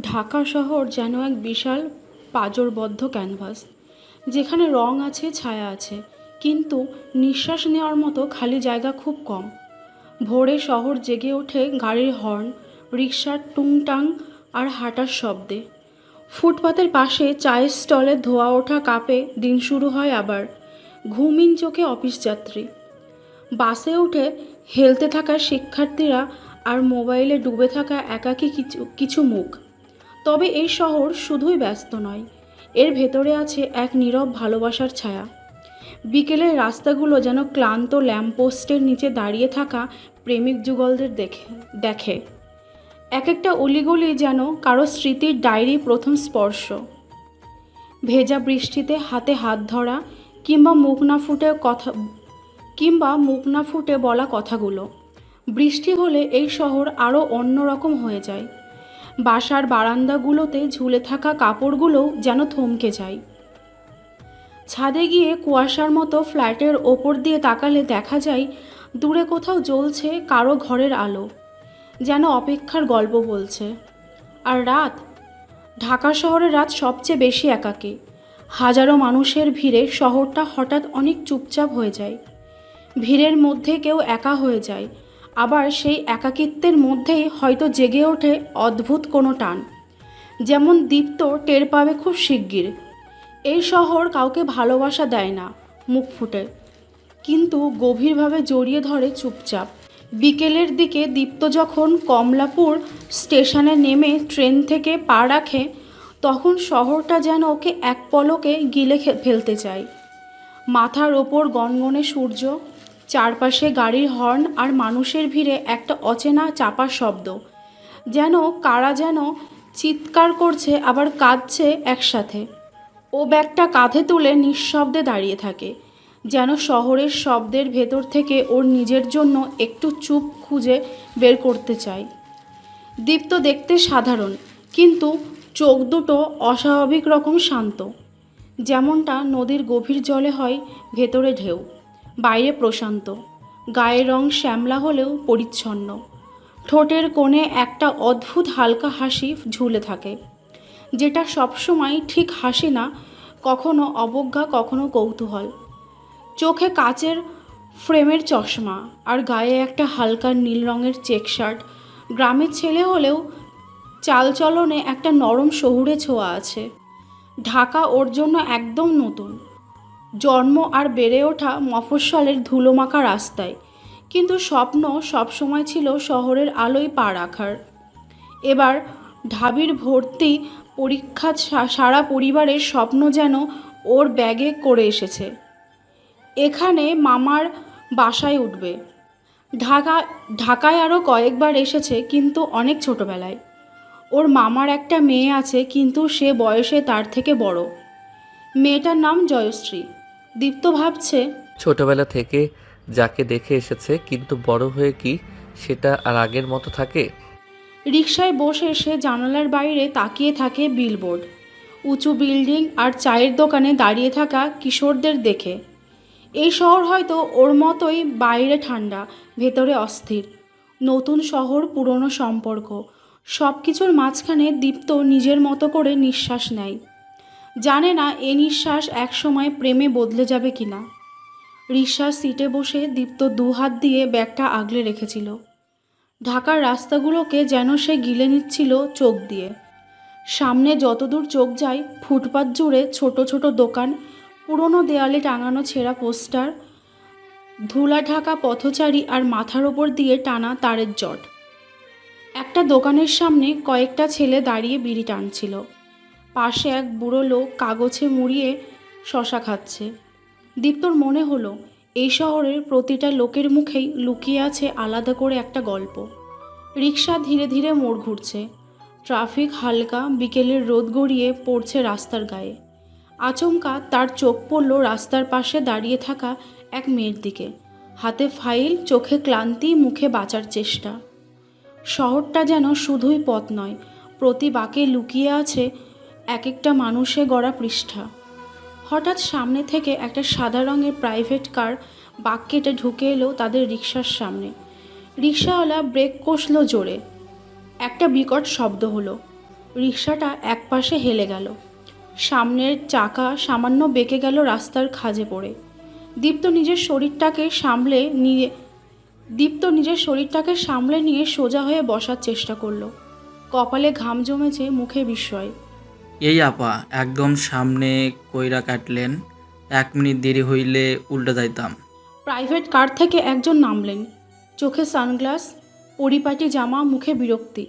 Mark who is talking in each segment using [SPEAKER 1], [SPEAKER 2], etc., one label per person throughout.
[SPEAKER 1] ঢাকা শহর যেন এক বিশাল পাঁজরবদ্ধ ক্যানভাস, যেখানে রং আছে, ছায়া আছে, কিন্তু নিঃশ্বাস নেওয়ার মতো খালি জায়গা খুব কম। ভোরে শহর জেগে ওঠে গাড়ির হর্ন, রিকশার টুংটাং আর হাঁটার শব্দে। ফুটপাতের পাশে চায়ের স্টলে ধোয়া ওঠা কাপে দিন শুরু হয় আবার। ঘুমিন চোখে অফিস যাত্রী, বাসে উঠে হেলতে থাকা শিক্ষার্থীরা, আর মোবাইলে ডুবে থাকা একাকী কিছু কিছু মুখ। তবে এই শহর শুধুই ব্যস্ত নয়, এর ভেতরে আছে এক নীরব ভালোবাসার ছায়া। বিকেলের রাস্তাগুলো যেন ক্লান্ত ল্যাম্পপোস্টের নিচে দাঁড়িয়ে থাকা প্রেমিক যুগলদের দেখে। এক একটা অলিগলি যেন কারো স্মৃতির ডায়েরি প্রথম স্পর্শ। ভেজা বৃষ্টিতে হাতে হাত ধরা, কিংবা মুখ না ফুটে বলা কথাগুলো। বৃষ্টি হলে এই শহর আরও অন্যরকম হয়ে যায়। বাসার বারান্দাগুলোতে ঝুলে থাকা কাপড়গুলোও যেন থমকে যায়। ছাদে গিয়ে কুয়াশার মতো ফ্ল্যাটের ওপর দিয়ে তাকালে দেখা যায় দূরে কোথাও জ্বলছে কারো ঘরের আলো, যেন অপেক্ষার গল্প বলছে। আর রাত, ঢাকা শহরের রাত সবচেয়ে বেশি একাকী। হাজারো মানুষের ভিড়ে শহরটা হঠাৎ অনেক চুপচাপ হয়ে যায়। ভিড়ের মধ্যে কেউ একা হয়ে যায়, আবার সেই একাকিত্বের মধ্যেই হয়তো জেগে ওঠে অদ্ভুত কোনো টান, যেমন দীপ্ত টের পাবে খুব শিগগির। এই শহর কাউকে ভালোবাসা দেয় না মুখ ফুটে, কিন্তু গভীরভাবে জড়িয়ে ধরে চুপচাপ। বিকেলের দিকে দীপ্ত যখন কমলাপুর স্টেশনে নেমে ট্রেন থেকে পা রাখে, তখন শহরটা যেন ওকে এক পলকে গিলে ফেলতে চায়। মাথার ওপর গনগনে সূর্য, চারপাশে গাড়ির হর্ন আর মানুষের ভিড়ে একটা অচেনা চাপা শব্দ, যেন কারা যেন চিৎকার করছে আবার কাঁদছে একসাথে। ও ব্যাগটা কাঁধে তুলে নিঃশব্দে দাঁড়িয়ে থাকে, যেন শহরের শব্দের ভেতর থেকে ওর নিজের জন্য একটু চুপ খুঁজে বের করতে চায়। দীপ্ত দেখতে সাধারণ, কিন্তু চোখ দুটো অস্বাভাবিক রকম শান্ত, যেমনটা নদীর গভীর জলে হয় ভেতরে ঢেউ, বাইরে প্রশান্ত। গায়ের রং শ্যামলা হলেও পরিচ্ছন্ন। ঠোঁটের কোণে একটা অদ্ভুত হালকা হাসি ঝুলে থাকে, যেটা সবসময় ঠিক হাসি না, কখনো অবজ্ঞা, কখনো কৌতূহল। চোখে কাচের ফ্রেমের চশমা, আর গায়ে একটা হালকা নীল রঙের চেক শার্ট। গ্রামের ছেলে হলেও চালচলনে একটা নরম শহুরে ছোঁয়া আছে। ঢাকা ওর জন্য একদম নতুন, জন্ম আর বেড়ে ওঠা মফস্বলের ধুলোমাখা রাস্তায়, কিন্তু স্বপ্ন সবসময় ছিল শহরের আলোয় পা রাখার। এবার ঢাবির ভর্তি পরীক্ষা, সারা পরিবারের স্বপ্ন যেন ওর ব্যাগে করে এসেছে। এখানে মামার বাসায় উঠবে। ঢাকায় আরও কয়েকবার এসেছে, কিন্তু অনেক ছোটবেলায়। ওর মামার একটা মেয়ে আছে, কিন্তু সে বয়সে তার থেকে বড়। মেয়েটার নাম জয়শ্রী। দীপ্ত ভাবছে,
[SPEAKER 2] ছোটবেলা থেকে যাকে দেখে এসেছে, কিন্তু বড় হয়ে কি সেটা আর আগের মতো থাকে?
[SPEAKER 1] রিকশায় বসে সে জানালার বাইরে তাকিয়ে থাকে বিলবোর্ড, উঁচু বিল্ডিং আর চায়ের দোকানে দাঁড়িয়ে থাকা কিশোরদের দেখে। এই শহর হয়তো ওর মতোই, বাইরে ঠান্ডা, ভেতরে অস্থির। নতুন শহর, পুরনো সম্পর্ক, সব কিছুর মাঝখানে দীপ্ত নিজের মতো করে নিঃশ্বাস নেয়। জানে না এ নিঃশ্বাস একসময় প্রেমে বদলে যাবে কিনা। রিকশার সিটে বসে দীপ্ত দুহাত দিয়ে ব্যাগটা আগলে রেখেছিল। ঢাকার রাস্তাগুলোকে যেন সে গিলে নিচ্ছিল চোখ দিয়ে। সামনে যতদূর চোখ যায়, ফুটপাত জুড়ে ছোট ছোট দোকান, পুরনো দেয়ালে টাঙানো ছেঁড়া পোস্টার, ধুলা ঢাকা পথচারী, আর মাথার ওপর দিয়ে টানা তারের জট। একটা দোকানের সামনে কয়েকটা ছেলে দাঁড়িয়ে বিড়ি টানছিল। পাশে এক বুড়ো লোক কাগজে মুড়িয়ে শশা খাচ্ছে। দীপ্তর মনে হলো, এই শহরের প্রতিটা লোকের মুখেই লুকিয়ে আছে আলাদা করে একটা গল্প। রিকশা ধীরে ধীরে মোড় ঘুরছে। ট্রাফিক হালকা, বিকেলের রোদ গড়িয়ে পড়ছে রাস্তার গায়ে। আচমকা তার চোখ পড়ল রাস্তার পাশে দাঁড়িয়ে থাকা এক মেয়ের দিকে। হাতে ফাইল, চোখে ক্লান্তি, মুখে বাঁচার চেষ্টা। শহরটা যেন শুধুই পথ নয়, প্রতি বাঁকে লুকিয়ে আছে এক একটা মানুষে গড়া পৃষ্ঠা। হঠাৎ সামনে থেকে একটা সাদা রঙের প্রাইভেট কার বাঁক কেটে ঢুকে এলো তাদের রিকশার সামনে। রিকশাওয়ালা ব্রেক কষল জোরে। একটা বিকট শব্দ হলো। রিকশাটা একপাশে হেলে গেল। সামনের চাকা সামান্য বেঁকে গেল রাস্তার খাঁজে পড়ে। দীপ্ত নিজের শরীরটাকে সামলে নিয়ে সোজা হয়ে বসার চেষ্টা করলো। কপালে ঘাম জমেছে, মুখে বিস্ময়।
[SPEAKER 3] এই আপা, একদম সামনে কইরা কাটলেন। 1 মিনিট দেরি হইলে উল্টে যাইতাম।
[SPEAKER 1] প্রাইভেট কার থেকে একজন নামলেন। চোখে সানগ্লাস, পরিপাটি জামা, মুখে বিরক্তি।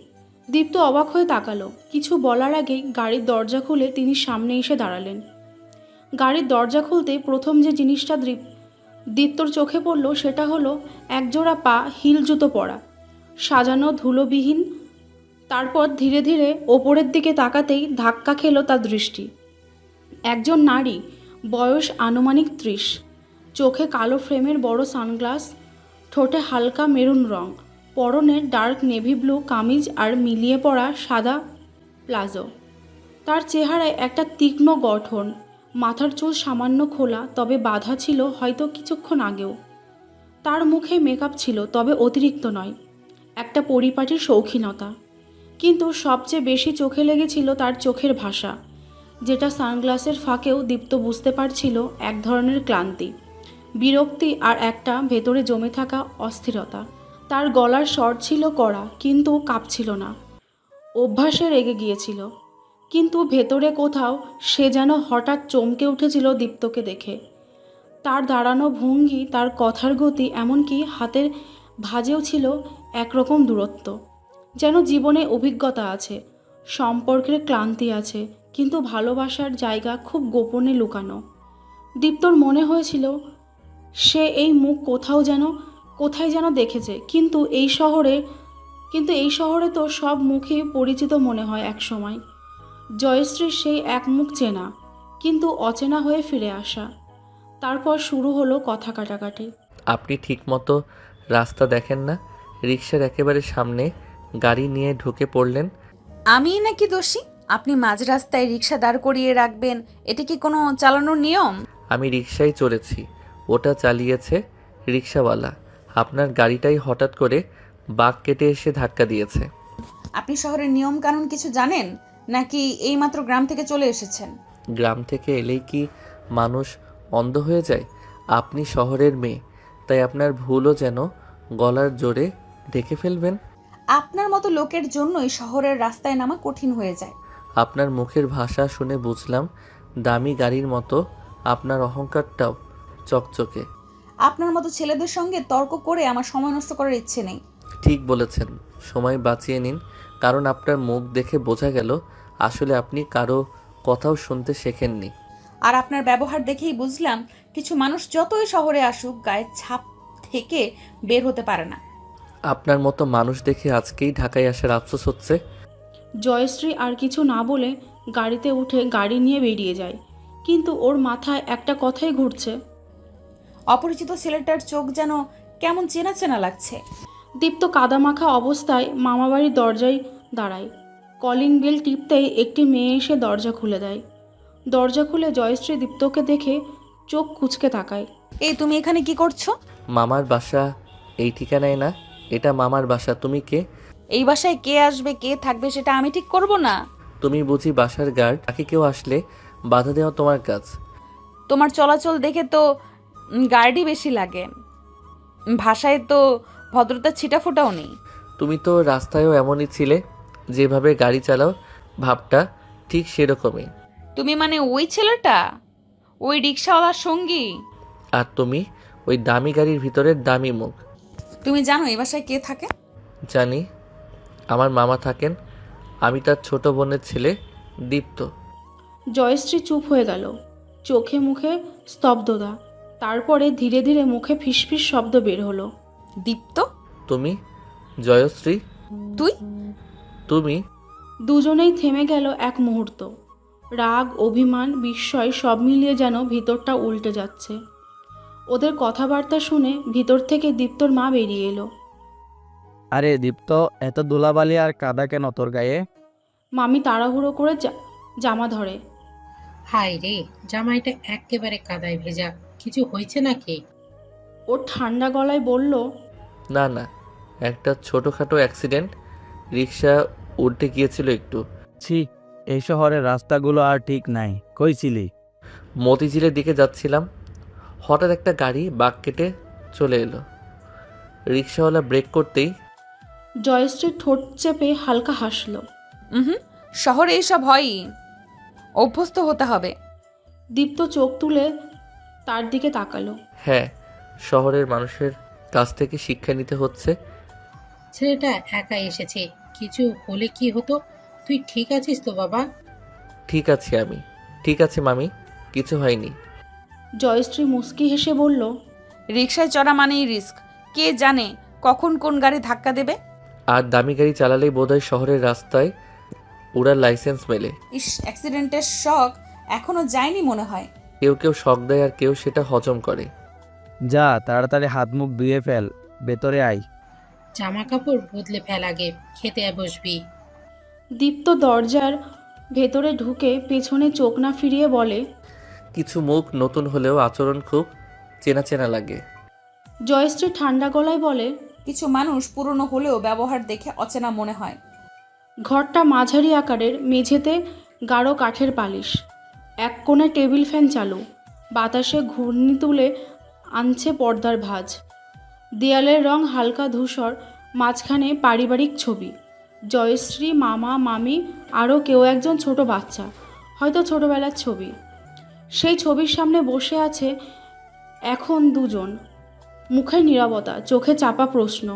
[SPEAKER 1] দীপ্ত অবাক হয়ে তাকালো। কিছু বলার আগেই গাড়ির দরজা খুলে তিনি সামনে এসে দাঁড়ালেন। গাড়ির দরজা খুলতে প্রথম যে জিনিসটা দীপ্তর চোখে পড়ল সেটা হলো একজোড়া পা হিল জুতো পরা, সাজানো ধুলোবিহীন। তারপর ধীরে ধীরে ওপরের দিকে তাকাতেই ধাক্কা খেল তার দৃষ্টি। একজন নারী, বয়স আনুমানিক 30, চোখে কালো ফ্রেমের বড় সানগ্লাস, ঠোঁটে হালকা মেরুন রং, পরনে ডার্ক নেভি ব্লু কামিজ আর মিলিয়ে পড়া সাদা প্লাজো। তার চেহারায় একটা তীক্ষ্ণ গঠন, মাথার চুল সামান্য খোলা, তবে বাঁধা ছিল হয়তো কিছুক্ষণ আগেও। তার মুখে মেকআপ ছিল, তবে অতিরিক্ত নয়, একটা পরিপাটির শৌখিনতা। কিন্তু সবচেয়ে বেশি চোখে লেগেছিল তার চোখের ভাষা, যেটা সানগ্লাসের ফাঁকেও দীপ্ত বুঝতে পারছিল এক ধরনের ক্লান্তি, বিরক্তি আর একটা ভেতরে জমে থাকা অস্থিরতা। তার গলার স্বর ছিল কড়া, কিন্তু কাঁপছিল না। অভ্যাসে রেগে গিয়েছিল, কিন্তু ভেতরে কোথাও সে যেন হঠাৎ চমকে উঠেছিল দীপ্তকে দেখে। তার দাঁড়ানো ভঙ্গি, তার কথার গতি, এমনকি হাতের ভাঁজেও ছিল একরকম দূরত্ব। যেন জীবনে অভিজ্ঞতা আছে, সম্পর্কের ক্লান্তি আছে, কিন্তু ভালোবাসার জায়গা খুব গোপনে লুকানো। দীপ্তর মনে হয়েছিল সে এই মুখ কোথায় যেন দেখেছে, কিন্তু এই শহরে তো সব মুখই পরিচিত মনে হয় একসময়। জয়শ্রীর সেই এক মুখ চেনা, কিন্তু অচেনা হয়ে ফিরে আসা। তারপর শুরু হলো কথা কাটাকাটি।
[SPEAKER 2] আপনি ঠিকমতো রাস্তা দেখেন না, রিক্সার একেবারে সামনে গাড়ি নিয়ে ঢুকে পড়লেন।
[SPEAKER 4] আমি নাকি দোষী? আপনি মাঝ রাস্তায় রিক্সা দাঁড় করিয়ে রাখবেন, এটা কি কোনো চালানোর নিয়ম?
[SPEAKER 2] আমি রিক্সায় চড়েছি, ওটা চালিয়েছে রিক্সাওয়ালা। আপনার গাড়িটাই হঠাৎ করে বাঁক কেটে এসে ধাক্কা দিয়েছে।
[SPEAKER 4] আপনি শহরের নিয়ম কানুন কিছু জানেন, নাকি এইমাত্র গ্রাম থেকে চলে এসেছেন?
[SPEAKER 2] গ্রাম থেকে এলেই কি মানুষ অন্ধ হয়ে যায়? আপনি শহরের মেয়ে, তাই আপনার ভুলও যেন গলার জোরে ঢেকে ফেলবেন।
[SPEAKER 4] আপনার মতো লোকের জন্যই শহরের রাস্তায় নামা কঠিন হয়ে যায়।
[SPEAKER 2] আপনার মুখের ভাষা শুনে বুঝলাম দামি গাড়ির মতো আপনার অহংকারটাও চকচকে।
[SPEAKER 4] আপনার মতো ছেলেদের সঙ্গে তর্ক করে আমার সময় নষ্ট করার ইচ্ছে নেই।
[SPEAKER 2] ঠিক বলেছেন, সময় বাঁচিয়ে নিন, কারণ আপনার মুখ দেখে বোঝা গেল আসলে আপনি কারো কথাও শুনতে শেখেননি।
[SPEAKER 4] আর আপনার ব্যবহার দেখেই বুঝলাম কিছু মানুষ যতই শহরে আসুক গায়ের ছাপ থেকে বের হতে পারে না।
[SPEAKER 2] আপনার মতো মানুষ দেখে আজকেই ঢাকায় আসার আফসোস হচ্ছে।
[SPEAKER 1] জয়শ্রী আর কিছু না বলে গাড়িতে উঠে গাড়ি নিয়ে বেরিয়ে যায়, কিন্তু ওর মাথায় একটা কথাই ঘুরছে।
[SPEAKER 4] অপরিচিত ছেলেটার চোখ যেন কেমন চেনা চেনা লাগছে।
[SPEAKER 1] দীপ্ত কাদামাখা অবস্থায় মামাবাড়ির দরজায় দাঁড়ায়। কলিং বেল টিপতেই একটি মেয়ে এসে দরজা খুলে দেয়। দরজা খুলে জয়শ্রী দীপ্তকে দেখে চোখ কুঁচকে তাকায়।
[SPEAKER 4] এই তুমি এখানে কি করছো?
[SPEAKER 2] মামার বাসা এই ঠিকানায় না, এটা মামার বাসা। তুমি কে?
[SPEAKER 4] এই বাসায় কে আসবে কে থাকবে সেটা আমি ঠিক করব না?
[SPEAKER 2] তুমি বুঝি বাসার গার্ড? বাকি কেউ আসলে বাধা দেওয়া তোমার কাজ।
[SPEAKER 4] তোমার চলাচল দেখে তো গার্ডই বেশি লাগে, ভাষায় তো ভদ্রতার ছিটাফোঁটাও নেই।
[SPEAKER 2] তুমি তো রাস্তায়ও এমনই ছিলে, যেভাবে গাড়ি চালাও ভাবটা ঠিক সেরকমই।
[SPEAKER 4] তুমি মানে ওই ছেলেটা, ওই রিক্সাওয়ালার সঙ্গী?
[SPEAKER 2] আর তুমি ওই দামি গাড়ির ভিতরের দামি মুখ।
[SPEAKER 4] তুমি জানো এই বাসায় কে থাকে?
[SPEAKER 2] জানি, আমার মামা থাকেন, আমি তার ছোট বোনের ছেলে দীপ্ত।
[SPEAKER 1] জয়শ্রী চুপ হয়ে গেল, চোখে মুখে স্তব্ধতা। তারপরে ধীরে ধীরে মুখে ফিসফিস শব্দ বের হলো।
[SPEAKER 4] দীপ্ত?
[SPEAKER 2] তুমি? জয়শ্রী?
[SPEAKER 4] তুই?
[SPEAKER 2] তুমি?
[SPEAKER 1] দুজনেই থেমে গেল এক মুহূর্ত। রাগ, অভিমান, বিস্ময় সব মিলিয়ে যেন ভিতরটা উল্টে যাচ্ছে। ওদের কথাবার্তা শুনে ভিতর থেকে দীপ্তর মা বেরিয়ে এলো।
[SPEAKER 5] আরে দীপ্ত, এত ধুলাবালি আর কাদা কেন তোর গায়ে?
[SPEAKER 1] মামি তাড়াহুড়ো করে জামা ধরে।
[SPEAKER 6] হায় রে, জামাইটা একেবারে কাদায় ভেজা, কিছু হয়েছে নাকি?
[SPEAKER 1] ও ঠান্ডা গলায় বলল,
[SPEAKER 2] না না, একটা ছোটোখাটো অ্যাক্সিডেন্ট, রিক্সা উল্টে গিয়েছিল একটু।
[SPEAKER 5] ছি, এই শহরের রাস্তাগুলো আর ঠিক নাই। কই ছিলি?
[SPEAKER 2] মতিঝিলের দিকে যাচ্ছিলাম, হঠাৎ একটা গাড়ি বাঁক কেটে চলে এলো। রিক্সাওয়ালা ব্রেক করতেই
[SPEAKER 1] জয়শ্রী ঠোঁট চেপে হালকা হাসল।
[SPEAKER 4] হুম, শহরে এইসব হয়ই, অভ্যস্ত হতে হবে।
[SPEAKER 1] দীপ্ত চোখ তুলে তার দিকে তাকালো।
[SPEAKER 2] হ্যাঁ, শহরের মানুষের কাছ থেকে শিক্ষা নিতে হচ্ছে।
[SPEAKER 6] ছেলেটা একা এসেছে, কিছু হলে কি হতো? তুই ঠিক আছিস তো বাবা?
[SPEAKER 2] ঠিক আছে আমি, ঠিক আছে মামি, কিছু হয়নি।
[SPEAKER 1] জয়শ্রী মুচকি হেসে বলল,
[SPEAKER 4] রিক্সায় চড়া মানেই রিস্ক, কে জানে কখন কোন গাড়ি ধাক্কা দেবে।
[SPEAKER 2] আর দামি গাড়ি চালালেই বোধহয় শহরের রাস্তায় উড়ার লাইসেন্স মেলে।
[SPEAKER 4] ইস, অ্যাক্সিডেন্টের শখ এখনো যায়নি মনে হয়।
[SPEAKER 2] কেউ কেউ শক দেয় আর কেউ সেটা হজম করে।
[SPEAKER 5] যা তাড়াতাড়ি হাত মুখ ধুয়ে ফেল, ভেতরে আয়।
[SPEAKER 6] জামা কাপড় বদলে ফেল আগে, খেতে বসবি।
[SPEAKER 1] দীপ্ত দরজার ভেতরে ঢুকে পেছনে চোখ না ফিরিয়ে বলে।
[SPEAKER 2] কিছু মুখ নতুন হলেও আচরণ খুব চেনা চেনা লাগে।
[SPEAKER 1] জয়শ্রী ঠান্ডা গলায় বলে,
[SPEAKER 4] কিছু মানুষ পুরনো হলেও ব্যবহার দেখে অচেনা মনে হয়।
[SPEAKER 1] ঘরটা মাঝারি আকারের, মেঝেতে গাঢ় কাঠের পালিশ, এক কোণে টেবিল ফ্যান চালু, বাতাসে ঘূর্ণি তুলে আনছে পর্দার ভাঁজ। দেয়ালের রং হালকা ধূসর, মাঝখানে পারিবারিক ছবি, জয়শ্রী, মামা, মামি, আরও কেউ একজন ছোট বাচ্চা, হয়তো ছোটবেলার ছবি। সেই ছবির সামনে বসে আছে এখন দুজন, মুখে নীরবতা, চোখে চাপা প্রশ্ন।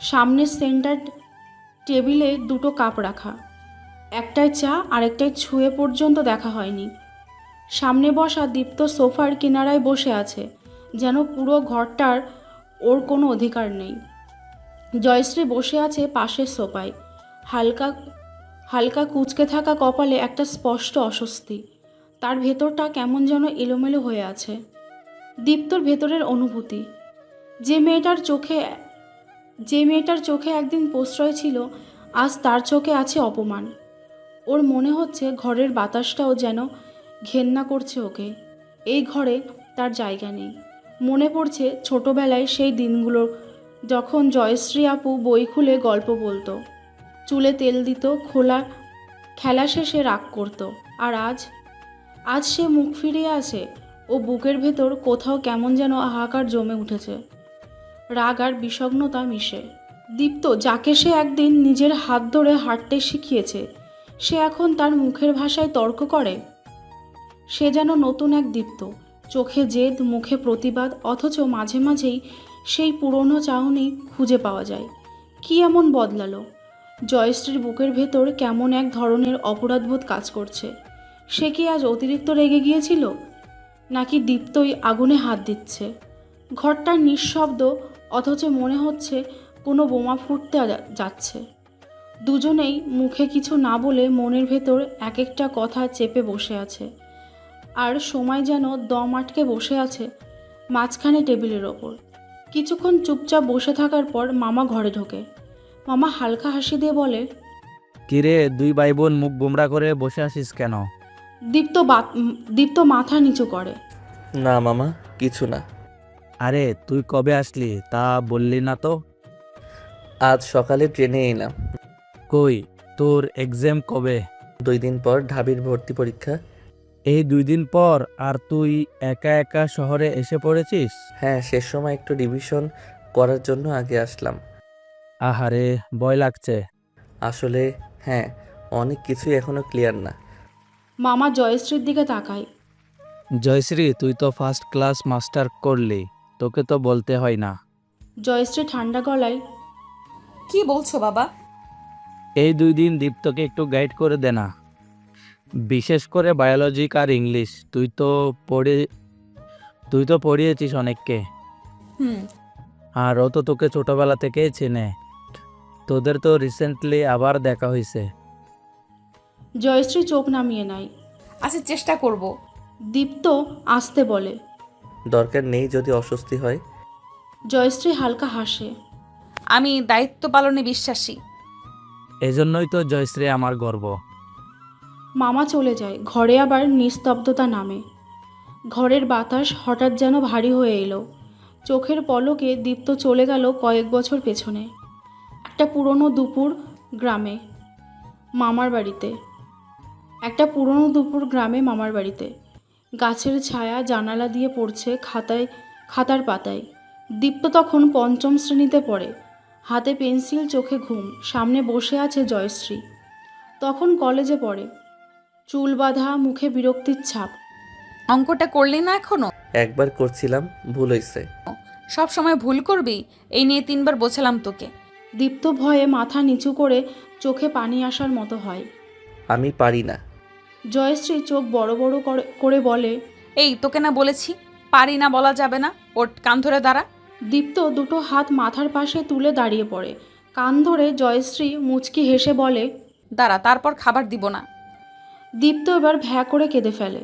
[SPEAKER 1] সামনের সেন্টার টেবিলে দুটো কাপ রাখা, একটায় চা আরেকটায় ছুঁয়ে পর্যন্ত দেখা হয়নি। সামনে বসা দীপ্ত সোফার কিনারায় বসে আছে, যেন পুরো ঘরটার ওর কোনো অধিকার নেই। জয়শ্রী বসে আছে পাশের সোফায়, হালকা হালকা কুঁচকে থাকা কপালে একটা স্পষ্ট অস্বস্তি। তার ভেতরটা কেমন যেন এলোমেলো হয়ে আছে। দীপ্তর ভেতরের অনুভূতি, যে মেয়েটার চোখে একদিন প্রশ্রয় ছিল, আজ তার চোখে আছে অপমান। ওর মনে হচ্ছে ঘরের বাতাসটাও যেন ঘেন্না করছে ওকে। এই ঘরে তার জায়গা নেই। মনে পড়ছে ছোটবেলায় সেই দিনগুলো, যখন জয়শ্রী আপু বই খুলে গল্প বলতো, চুলে তেল দিত, খেলা শেষে রাগ করতো। আর আজ সে মুখ ফিরিয়ে আছে, ও বুকের ভেতর কোথাও কেমন যেন হাহাকার জমে উঠেছে, রাগ আর বিষগ্নতা মিশে। দীপ্ত, যাকে সে একদিন নিজের হাত ধরে হাঁটতে শিখিয়েছে, সে এখন তার মুখের ভাষায় তর্ক করে। সে যেন নতুন এক দীপ্ত, চোখে জেদ, মুখে প্রতিবাদ, অথচ মাঝে মাঝেই সেই পুরনো চাহনি খুঁজে পাওয়া যায়। কি এমন বদলালো? জয়শ্রীর বুকের ভেতর কেমন এক ধরনের অপরাধবোধ কাজ করছে। সে কি আজ অতিরিক্ত রেগে গিয়েছিল, নাকি দীপ্তই আগুনে হাত দিচ্ছে? ঘরটা নিঃশব্দ, অথচ মনে হচ্ছে কোনো বোমা ফুটতে যাচ্ছে। দুজনেই মুখে কিছু না বলে মনের ভেতর এক একটা কথা চেপে বসে আছে, আর সময় যেন দম আটকে বসে আছে মাঝখানে টেবিলের ওপর। কিছুক্ষণ চুপচাপ বসে থাকার পর মামা ঘরে ঢোকে। মামা হালকা হাসি দিয়ে বলে,
[SPEAKER 5] কিরে, দুই ভাই বোন মুখ গোমরা করে বসে আছিস কেন?
[SPEAKER 1] দীপ্ত মাথা নিচু করে।
[SPEAKER 2] না মামা, কিছু না।
[SPEAKER 5] আরে তুই কবে আসলি তা বললি না তো?
[SPEAKER 2] আজ সকালে ট্রেনে এলাম।
[SPEAKER 5] কই, তোর এক্সাম কবে?
[SPEAKER 2] 2 দিন পর ঢাবির ভর্তি পরীক্ষা।
[SPEAKER 5] এই 2 দিন পর? আর তুই একা একা শহরে এসে পড়েছিস?
[SPEAKER 2] হ্যাঁ, শেষ সময় একটু রিভিশন করার জন্য আগে আসলাম।
[SPEAKER 5] আহারে, ভয় লাগছে।
[SPEAKER 2] আসলে হ্যাঁ, অনেক কিছুই এখনো ক্লিয়ার না।
[SPEAKER 1] মামা জয়শ্রীর দিকে তাকায়।
[SPEAKER 5] জয়শ্রী, তুই তো ফার্স্ট ক্লাস মাস্টার করলি, তোকে তো বলতে হয় না।
[SPEAKER 1] জয়শ্রী ঠান্ডা গলায়,
[SPEAKER 4] কি বলছো বাবা?
[SPEAKER 5] এই 2 দিন দীপ্তকে একটু গাইড করে দে না, বিশেষ করে বায়োলজি আর ইংলিশ। তুই তো পড়িয়েছিস অনেককে,
[SPEAKER 4] হুম,
[SPEAKER 5] আর ও তো তোকে ছোটবেলা থেকেই চেনে। তোদের তো রিসেন্টলি আবার দেখা হয়েছে।
[SPEAKER 1] জয়শ্রী চোখ নামিয়ে নেয়।
[SPEAKER 4] আচ্ছা, চেষ্টা করব।
[SPEAKER 1] দীপ্ত আস্তে বলে।
[SPEAKER 2] দরকার নেই যদি অস্বস্তি হয়।
[SPEAKER 1] জয়শ্রী হালকা হাসে।
[SPEAKER 4] আমি দায়িত্ব পালনে বিশ্বাসী।
[SPEAKER 5] এজন্যই তো জয়শ্রী আমার গর্ব।
[SPEAKER 1] মামা চলে যায়। ঘরে আবার নিস্তব্ধতা নামে। ঘরের বাতাস হঠাৎ যেন ভারী হয়ে এলো। চোখের পলকে দীপ্ত চলে গেল কয়েক বছর পেছনে, একটা পুরনো দুপুর গ্রামে। মামার বাড়িতে। একটা পুরনো দুপুর গ্রামে মামার বাড়িতে। গাছের ছায়া জানালা দিয়ে পড়ছে খাতার পাতায়। দীপ্ত তখন পঞ্চম শ্রেণীতে পড়ে। হাতে পেন্সিল, চোখে ঘুম। সামনে বসে আছে জয়শ্রী। তখন কলেজে পড়ে। চুল বাঁধা, মুখে বিরক্তির ছাপ।
[SPEAKER 4] অঙ্কটা করলি না এখনো?
[SPEAKER 2] একবার করছিলাম, ভুল হয়েছে।
[SPEAKER 4] সব সময় ভুল করবি? এই নিয়ে 3বার বোঝালাম তোকে।
[SPEAKER 1] দীপ্ত ভয়ে মাথা নিচু করে, চোখে পানি আসার মতো হয়।
[SPEAKER 2] আমি পারি না।
[SPEAKER 1] জয়শ্রী চোখ বড় বড় করে বলে,
[SPEAKER 4] এই তোকে না বলেছি পারি না বলা যাবে না। ওর কান ধরে দাঁড়া।
[SPEAKER 1] দীপ্ত দুটো হাত মাথার পাশে তুলে দাঁড়িয়ে পড়ে। কান ধরে জয়শ্রী মুচকি হেসে বলে,
[SPEAKER 4] দাঁড়া, তারপর খাবার দিব না।
[SPEAKER 1] দীপ্ত এবার ভ্যা করে কেঁদে ফেলে।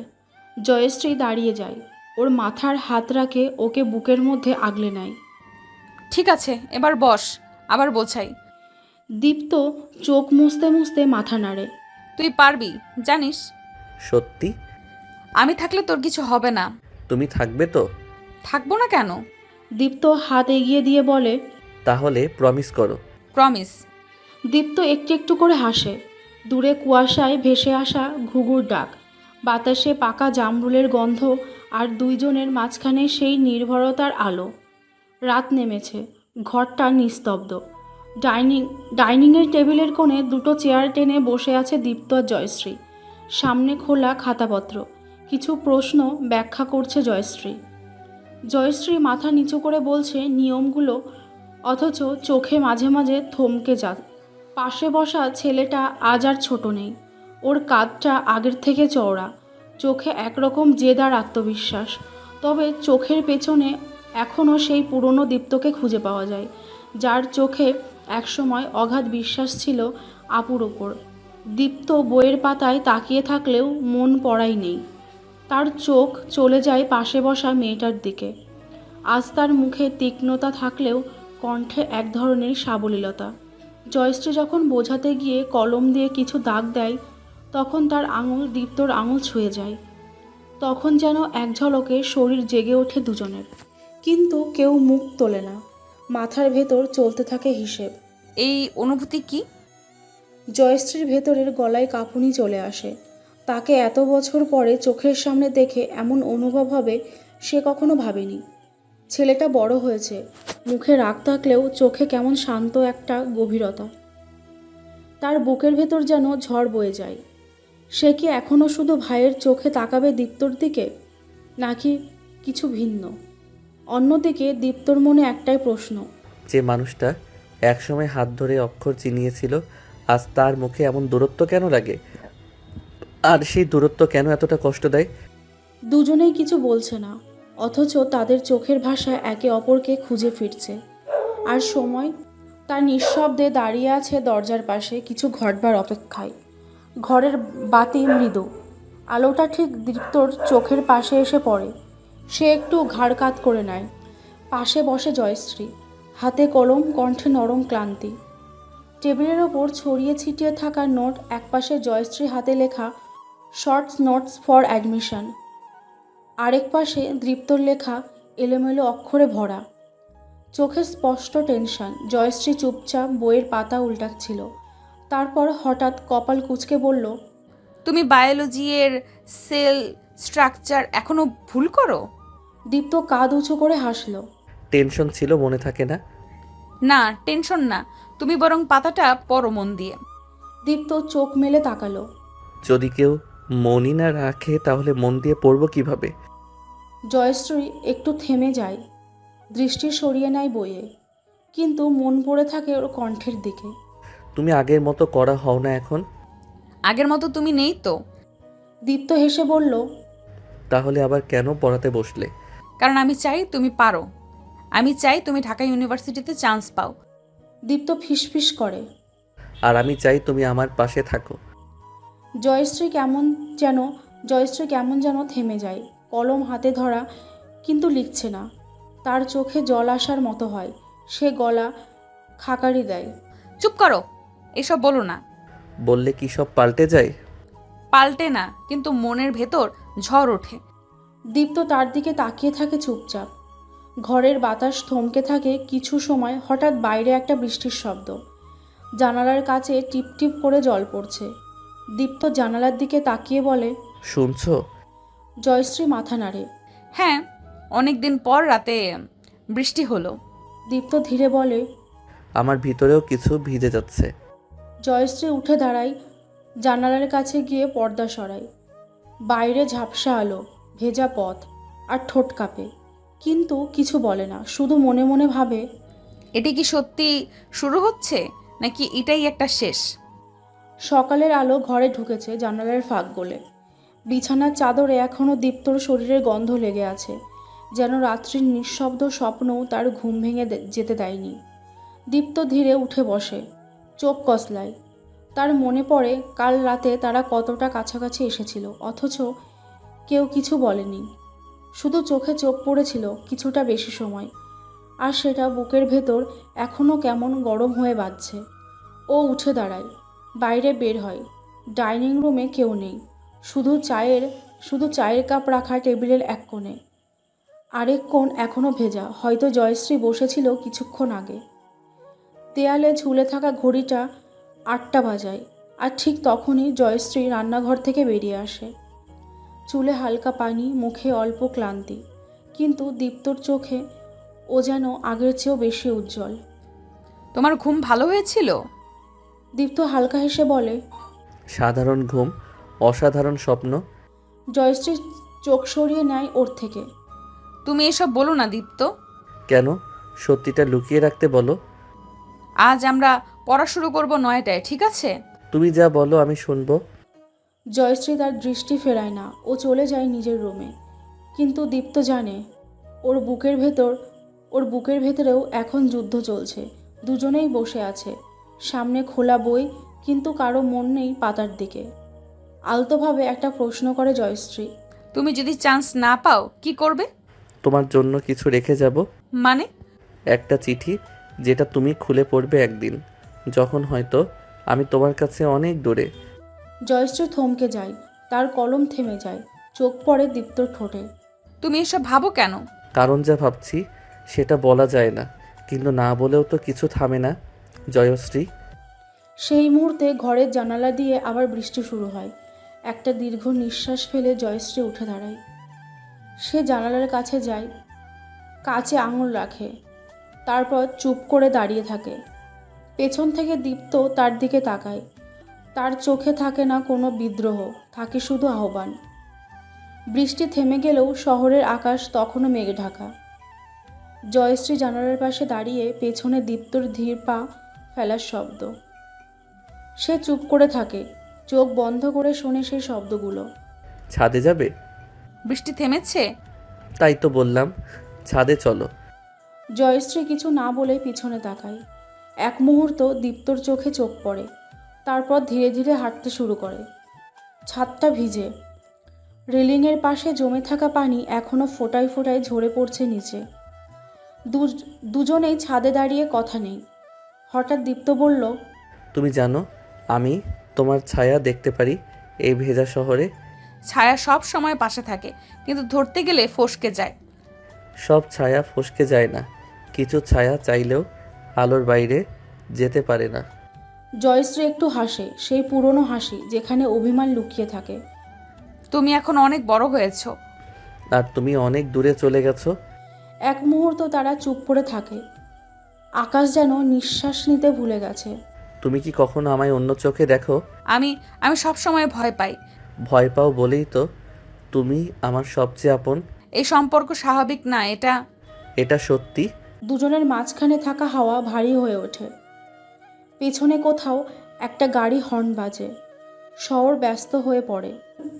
[SPEAKER 1] জয়শ্রী দাঁড়িয়ে যায়। ওর মাথার হাত রাখে, ওকে বুকের মধ্যে আগলে নেয়।
[SPEAKER 4] ঠিক আছে, এবার বস, আবার বোঝাই।
[SPEAKER 1] দীপ্ত চোখ মুছতে মুছতে মাথা নাড়ে।
[SPEAKER 4] তুই পারবি জানিস।
[SPEAKER 2] সত্যি?
[SPEAKER 4] আমি থাকলে তোর কিছু হবে না।
[SPEAKER 2] তুমি থাকবে তো?
[SPEAKER 4] থাকবো না কেন?
[SPEAKER 1] দীপ্ত হাত এগিয়ে দিয়ে বলে,
[SPEAKER 2] তাহলে প্রমিস করো।
[SPEAKER 4] প্রমিস।
[SPEAKER 1] দীপ্ত একটু একটু করে হাসে। দূরে কুয়াশায় ভেসে আসা ঘুঘুর ডাক, বাতাসে পাকা জামরুলের গন্ধ, আর দুইজনের মাঝখানে সেই নির্ভরতার আলো। রাত নেমেছে। ঘরটা নিস্তব্ধ। ডাইনিংয়ের টেবিলের কোণে দুটো চেয়ার টেনে বসে আছে দীপ্ত আর জয়শ্রী। সামনে খোলা খাতাপত্র। কিছু প্রশ্ন ব্যাখ্যা করছে জয়শ্রী। জয়শ্রী মাথা নিচু করে বলছে নিয়মগুলো, অথচ চোখে মাঝে মাঝে থমকে যায়। পাশে বসা ছেলেটা আজ আর ছোট নেই। ওর কাঁধটা আগের থেকে চওড়া। চোখে একরকম জেদ আর আত্মবিশ্বাস। তবে চোখের পেছনে এখনও সেই পুরনো দীপ্তকে খুঁজে পাওয়া যায়, যার চোখে একসময় অগাধ বিশ্বাস ছিল আপুর ওপর। দীপ্ত বইয়ের পাতায় তাকিয়ে থাকলেও মন পড়াই নেই। তার চোখ চলে যায় পাশে বসা মেয়েটার দিকে। আজ তার মুখে তীক্ষ্ণতা থাকলেও কণ্ঠে এক ধরনের সাবলীলতা। জয়শ্রী যখন বোঝাতে গিয়ে কলম দিয়ে কিছু দাগ দেয়, তখন তার আঙুল দীপ্তর আঙুল ছুঁয়ে যায়। তখন যেন এক ঝলকে শরীর জেগে ওঠে দুজনের। কিন্তু কেউ মুখ তোলে না। মাথার ভেতর চলতে থাকে হিসেব।
[SPEAKER 4] এই অনুভূতি কি?
[SPEAKER 1] জয়শ্রীর ভেতরের গলায় কাঁপুনি চলে আসে। তাকে এত বছর পরে চোখের সামনে দেখে এমন অনুভব হবে সে কখনো ভাবেনি। ছেলেটা বড় হয়েছে, মুখে রাগ থাকলেও চোখে কেমন শান্ত একটা গভীরতা। তার বুকের ভেতর যেন ঝড় বয়ে যায়। সে কি এখনও শুধু ভাইয়ের চোখে তাকাবে দীপ্তর দিকে, নাকি কিছু ভিন্ন? অন্যদিকে দীপ্তর মনে একটাই প্রশ্ন।
[SPEAKER 2] যে মানুষটা একসময় হাত ধরে অক্ষর চিনিয়েছিল, আজ তার মুখে এমন দূরত্ব কেন লাগে? আর সেই দূরত্ব কেন এতটা কষ্ট দেয়?
[SPEAKER 1] দুজনেই কিছু বলছে না, অথচ তাদের চোখের ভাষায় একে অপরকে খুঁজে ফিরছে। আর সময় তার নিঃশব্দে দাঁড়িয়ে আছে দরজার পাশে, কিছু ঘটবার অপেক্ষায়। ঘরের বাতি মৃদু। আলোটা ঠিক দীপ্তর চোখের পাশে এসে পড়ে। সে একটু ঘাড় কাত করে নেয়। পাশে বসে জয়শ্রী, হাতে কলম, কণ্ঠে নরম ক্লান্তি। টেবিলের ওপর ছড়িয়ে ছিটিয়ে থাকা নোট, একপাশে জয়শ্রী হাতে লেখা শর্টস নোটস ফর অ্যাডমিশন, আরেক পাশে দীপ্তর লেখা এলোমেলো অক্ষরে ভরা। চোখে স্পষ্ট টেনশন। জয়শ্রী চুপচাপ বইয়ের পাতা উল্টাচ্ছিল। তারপর হঠাৎ কপাল কুঁচকে বলল,
[SPEAKER 4] তুমি বায়োলজি এর সেল স্ট্রাকচার এখনো ভুল করো?
[SPEAKER 1] দীপ্ত কাঁধ উঁচু করে হাসল।
[SPEAKER 2] টেনশন ছিল, মনে থাকে না?
[SPEAKER 4] না, টেনশন না, তুমি বরং পাতাটা পড়ো মন দিয়ে।
[SPEAKER 1] দীপ্ত চোখ মেলে তাকালো।
[SPEAKER 2] যদি কেউ মনই না রাখে তাহলে মন দিয়ে পড়বো কিভাবে?
[SPEAKER 1] জয়শ্রী একটু থেমে যায়, দৃষ্টি সরিয়ে নেয় বইয়ে, কিন্তু মন পড়ে থাকে ওর কণ্ঠের দিকে।
[SPEAKER 2] তুমি আগের মতো করা হও না এখন?
[SPEAKER 4] আগের মতো তুমি নেই তো।
[SPEAKER 1] দীপ্ত হেসে বলল,
[SPEAKER 2] তাহলে আবার কেন পড়াতে বসলে?
[SPEAKER 4] কারণ আমি চাই তুমি পারো। আমি চাই তুমি ঢাকা ইউনিভার্সিটিতে চান্স পাও।
[SPEAKER 1] দীপ্ত ফিসফিস করে।
[SPEAKER 2] আর আমি চাই তুমি আমার পাশে থাকো।
[SPEAKER 1] জয়শ্রী কেমন যেন থেমে যায়, কলম হাতে ধরা, কিন্তু লিখছে না। তার চোখে জল আসার মতো হয়। সে গলা খাকারি দেয়।
[SPEAKER 4] চুপ করো, এসব বলো না।
[SPEAKER 2] বললে কি সব পাল্টে যায়?
[SPEAKER 4] পাল্টে না, কিন্তু মনের ভেতর ঝড় ওঠে।
[SPEAKER 1] দীপ্ত তার দিকে তাকিয়ে থাকে চুপচাপ। ঘরের বাতাস থমকে থাকে কিছু সময়। হঠাৎ বাইরে একটা বৃষ্টির শব্দ। জানালার কাছে টিপ টিপ করে জল পড়ছে। দীপ্ত জানালার দিকে তাকিয়ে বলে,
[SPEAKER 2] শুনছো?
[SPEAKER 1] জয়শ্রী মাথা নাড়ে।
[SPEAKER 4] হ্যাঁ, অনেক দিন পর রাতে বৃষ্টি হলো।
[SPEAKER 1] দীপ্ত ধীরে বলে।
[SPEAKER 2] আমার ভিতরেও কিছু ভিজে যাচ্ছে।
[SPEAKER 1] জয়শ্রী উঠে দাঁড়ায়, জানালার কাছে গিয়ে পর্দা সরায়। বাইরে ঝাপসা আলো, ভেজা পথ, আর ঠোঁট কাঁপে, কিন্তু কিছু বলে না, শুধু মনে মনে ভাবে,
[SPEAKER 4] এটি কি সত্যি শুরু হচ্ছে নাকি এটাই একটা শেষ?
[SPEAKER 1] সকালের আলো ঘরে ঢুকেছে জানালার ফাঁক গলে। বিছানার চাদরে এখনও দীপ্তর শরীরের গন্ধ লেগে আছে, যেন রাত্রির নিঃশব্দ স্বপ্নও তার ঘুম ভেঙে যেতে দেয়নি। দীপ্ত ধীরে উঠে বসে, চোখ কসলায়। তার মনে পড়ে কাল রাতে তারা কতটা কাছাকাছি এসেছিল, অথচ কেউ কিছু বলেনি। শুধু চোখে চোখ পড়েছিল কিছুটা বেশি সময়, আর সেটা বুকের ভেতর এখনও কেমন গরম হয়ে বাজছে। ও উঠে দাঁড়ায়, বাইরে বের হয়। ডাইনিং রুমে কেউ নেই, শুধু চায়ের কাপ রাখা টেবিলের এক কোণে। আরেক কোণ এখনও ভেজা, হয়তো জয়শ্রী বসেছিল কিছুক্ষণ আগে। দেয়ালে ঝুলে থাকা ঘড়িটা 8টা বাজায়, আর ঠিক তখনই জয়শ্রী রান্নাঘর থেকে বেরিয়ে আসে। চুলে হালকা পানি, মুখে অল্প ক্লান্তি, কিন্তু দীপ্তর চোখে ও যেন আগের চেয়েও বেশি উজ্জ্বল।
[SPEAKER 4] তোমার ঘুম ভালো হয়েছিল?
[SPEAKER 1] দীপ্ত হালকা হেসে বলে।
[SPEAKER 2] সাধারণ ঘুম, অসাধারণ স্বপ্ন।
[SPEAKER 1] জয়শ্রী চোখ সরিয়ে নেয় ওর থেকে।
[SPEAKER 4] তুমি এসব বলো না দীপ্ত।
[SPEAKER 2] কেন? সত্যিটা লুকিয়ে রাখতে বলো।
[SPEAKER 4] আজ আমরা পড়া শুরু করব 9টায়, ঠিক আছে?
[SPEAKER 2] তুমি যা বলো আমি শুনবো।
[SPEAKER 1] জয়শ্রী তার দৃষ্টি ফেরায় না, ও চলে যায় নিজের রুমে। কিন্তু দীপ্ত জানে ওর বুকের ভেতরেও এখন যুদ্ধ চলছে। দুজনেই বসে আছে, সামনে খোলা বই, কিন্তু কারো মন নেই পাতার দিকে। আলতোভাবে একটা প্রশ্ন করে জয়শ্রী।
[SPEAKER 4] তুমি যদি চান্স না পাও কি করবে?
[SPEAKER 2] তোমার জন্য কিছু রেখে যাব।
[SPEAKER 4] মানে?
[SPEAKER 2] একটা চিঠি, যেটা তুমি খুলে পড়বে একদিন, যখন হয়তো আমি তোমার কাছে অনেক দূরে।
[SPEAKER 1] জয়শ্রী থমকে যায়, তার কলম থেমে যায়, চোখ পড়ে দীপ্তর ঠোঁটে।
[SPEAKER 4] তুমি এসব ভাবো কেন?
[SPEAKER 2] কারণ যা ভাবছি সেটা বলা যায় না, কিন্তু না বলেও তো কিছু থামে না জয়শ্রী।
[SPEAKER 1] সেই মুহূর্তে ঘরের জানালা দিয়ে আবার বৃষ্টি শুরু হয়। একটা দীর্ঘ নিঃশ্বাস ফেলে জয়শ্রী উঠে দাঁড়ায়। সে জানালার কাছে যায়, কাছে আঙুল রাখে, তারপর চুপ করে দাঁড়িয়ে থাকে। পেছন থেকে দীপ্ত তার দিকে তাকায়। তার চোখে থাকে না কোনো বিদ্রোহ, থাকে শুধু আহ্বান। বৃষ্টি থেমে গেলেও শহরের আকাশ তখনও মেঘে ঢাকা। জয়শ্রী জানালার পাশে দাঁড়িয়ে, পেছনে দীপ্তর ধীর পা ফেলার শব্দ। সে চুপ করে থাকে, চোখ বন্ধ করে শোনে সেই শব্দগুলো।
[SPEAKER 2] ছাদে যাবে?
[SPEAKER 4] বৃষ্টি থেমেছে?
[SPEAKER 2] তাই তো বললাম, ছাদে চলো।
[SPEAKER 1] জয়শ্রী কিছু না বলে পিছনে তাকায়। এক মুহূর্ত দীপ্তর চোখে চোখ পড়ে, তারপর ধীরে ধীরে হাঁটতে শুরু করে। ছাদটা ভিজে, রেলিংয়ের পাশে জমে থাকা পানি এখনও ফোঁটায় ফোঁটায় ঝরে পড়ছে নিচে। দুজনেই ছাদে দাঁড়িয়ে কথা নেই। হঠাৎ দীপ্ত বলল,
[SPEAKER 2] তুমি জানো আমি তোমার ছায়া দেখতে পারি এই ভেজা শহরে।
[SPEAKER 4] ছায়া সব সময় পাশে থাকে, কিন্তু ধরতে গেলে ফসকে যায়।
[SPEAKER 2] সব ছায়া ফসকে যায় না, কিছু ছায়া চাইলেও আলোর বাইরে যেতে পারে না।
[SPEAKER 1] জয়শ্রী একটু হাসে, সেই পুরনো হাসি যেখানে অভিমান লুকিয়ে থাকে।
[SPEAKER 4] তুমি এখন অনেক বড় হয়েছো।
[SPEAKER 2] আর তুমি অনেক দূরে চলে গেছো।
[SPEAKER 1] এক মুহূর্ত তারা চুপ করে থাকে। আকাশ যেন নিঃশ্বাস নিতে ভুলে গেছে।
[SPEAKER 2] তুমি কি কখনো আমায় অন্য চোখে দেখো?
[SPEAKER 4] আমি আমি সব সময় ভয় পাই।
[SPEAKER 2] ভয় পাও বলেই তো তুমি আমার সবচেয়ে আপন।
[SPEAKER 4] এই সম্পর্ক স্বাভাবিক না,
[SPEAKER 2] এটা সত্যি।
[SPEAKER 1] দুজনের মাঝখানে থাকা হাওয়া ভারী হয়ে ওঠে। পেছনে কোথাও একটা গাড়ি হর্ন বাজে। শহর ব্যস্ত হয়ে পড়ে,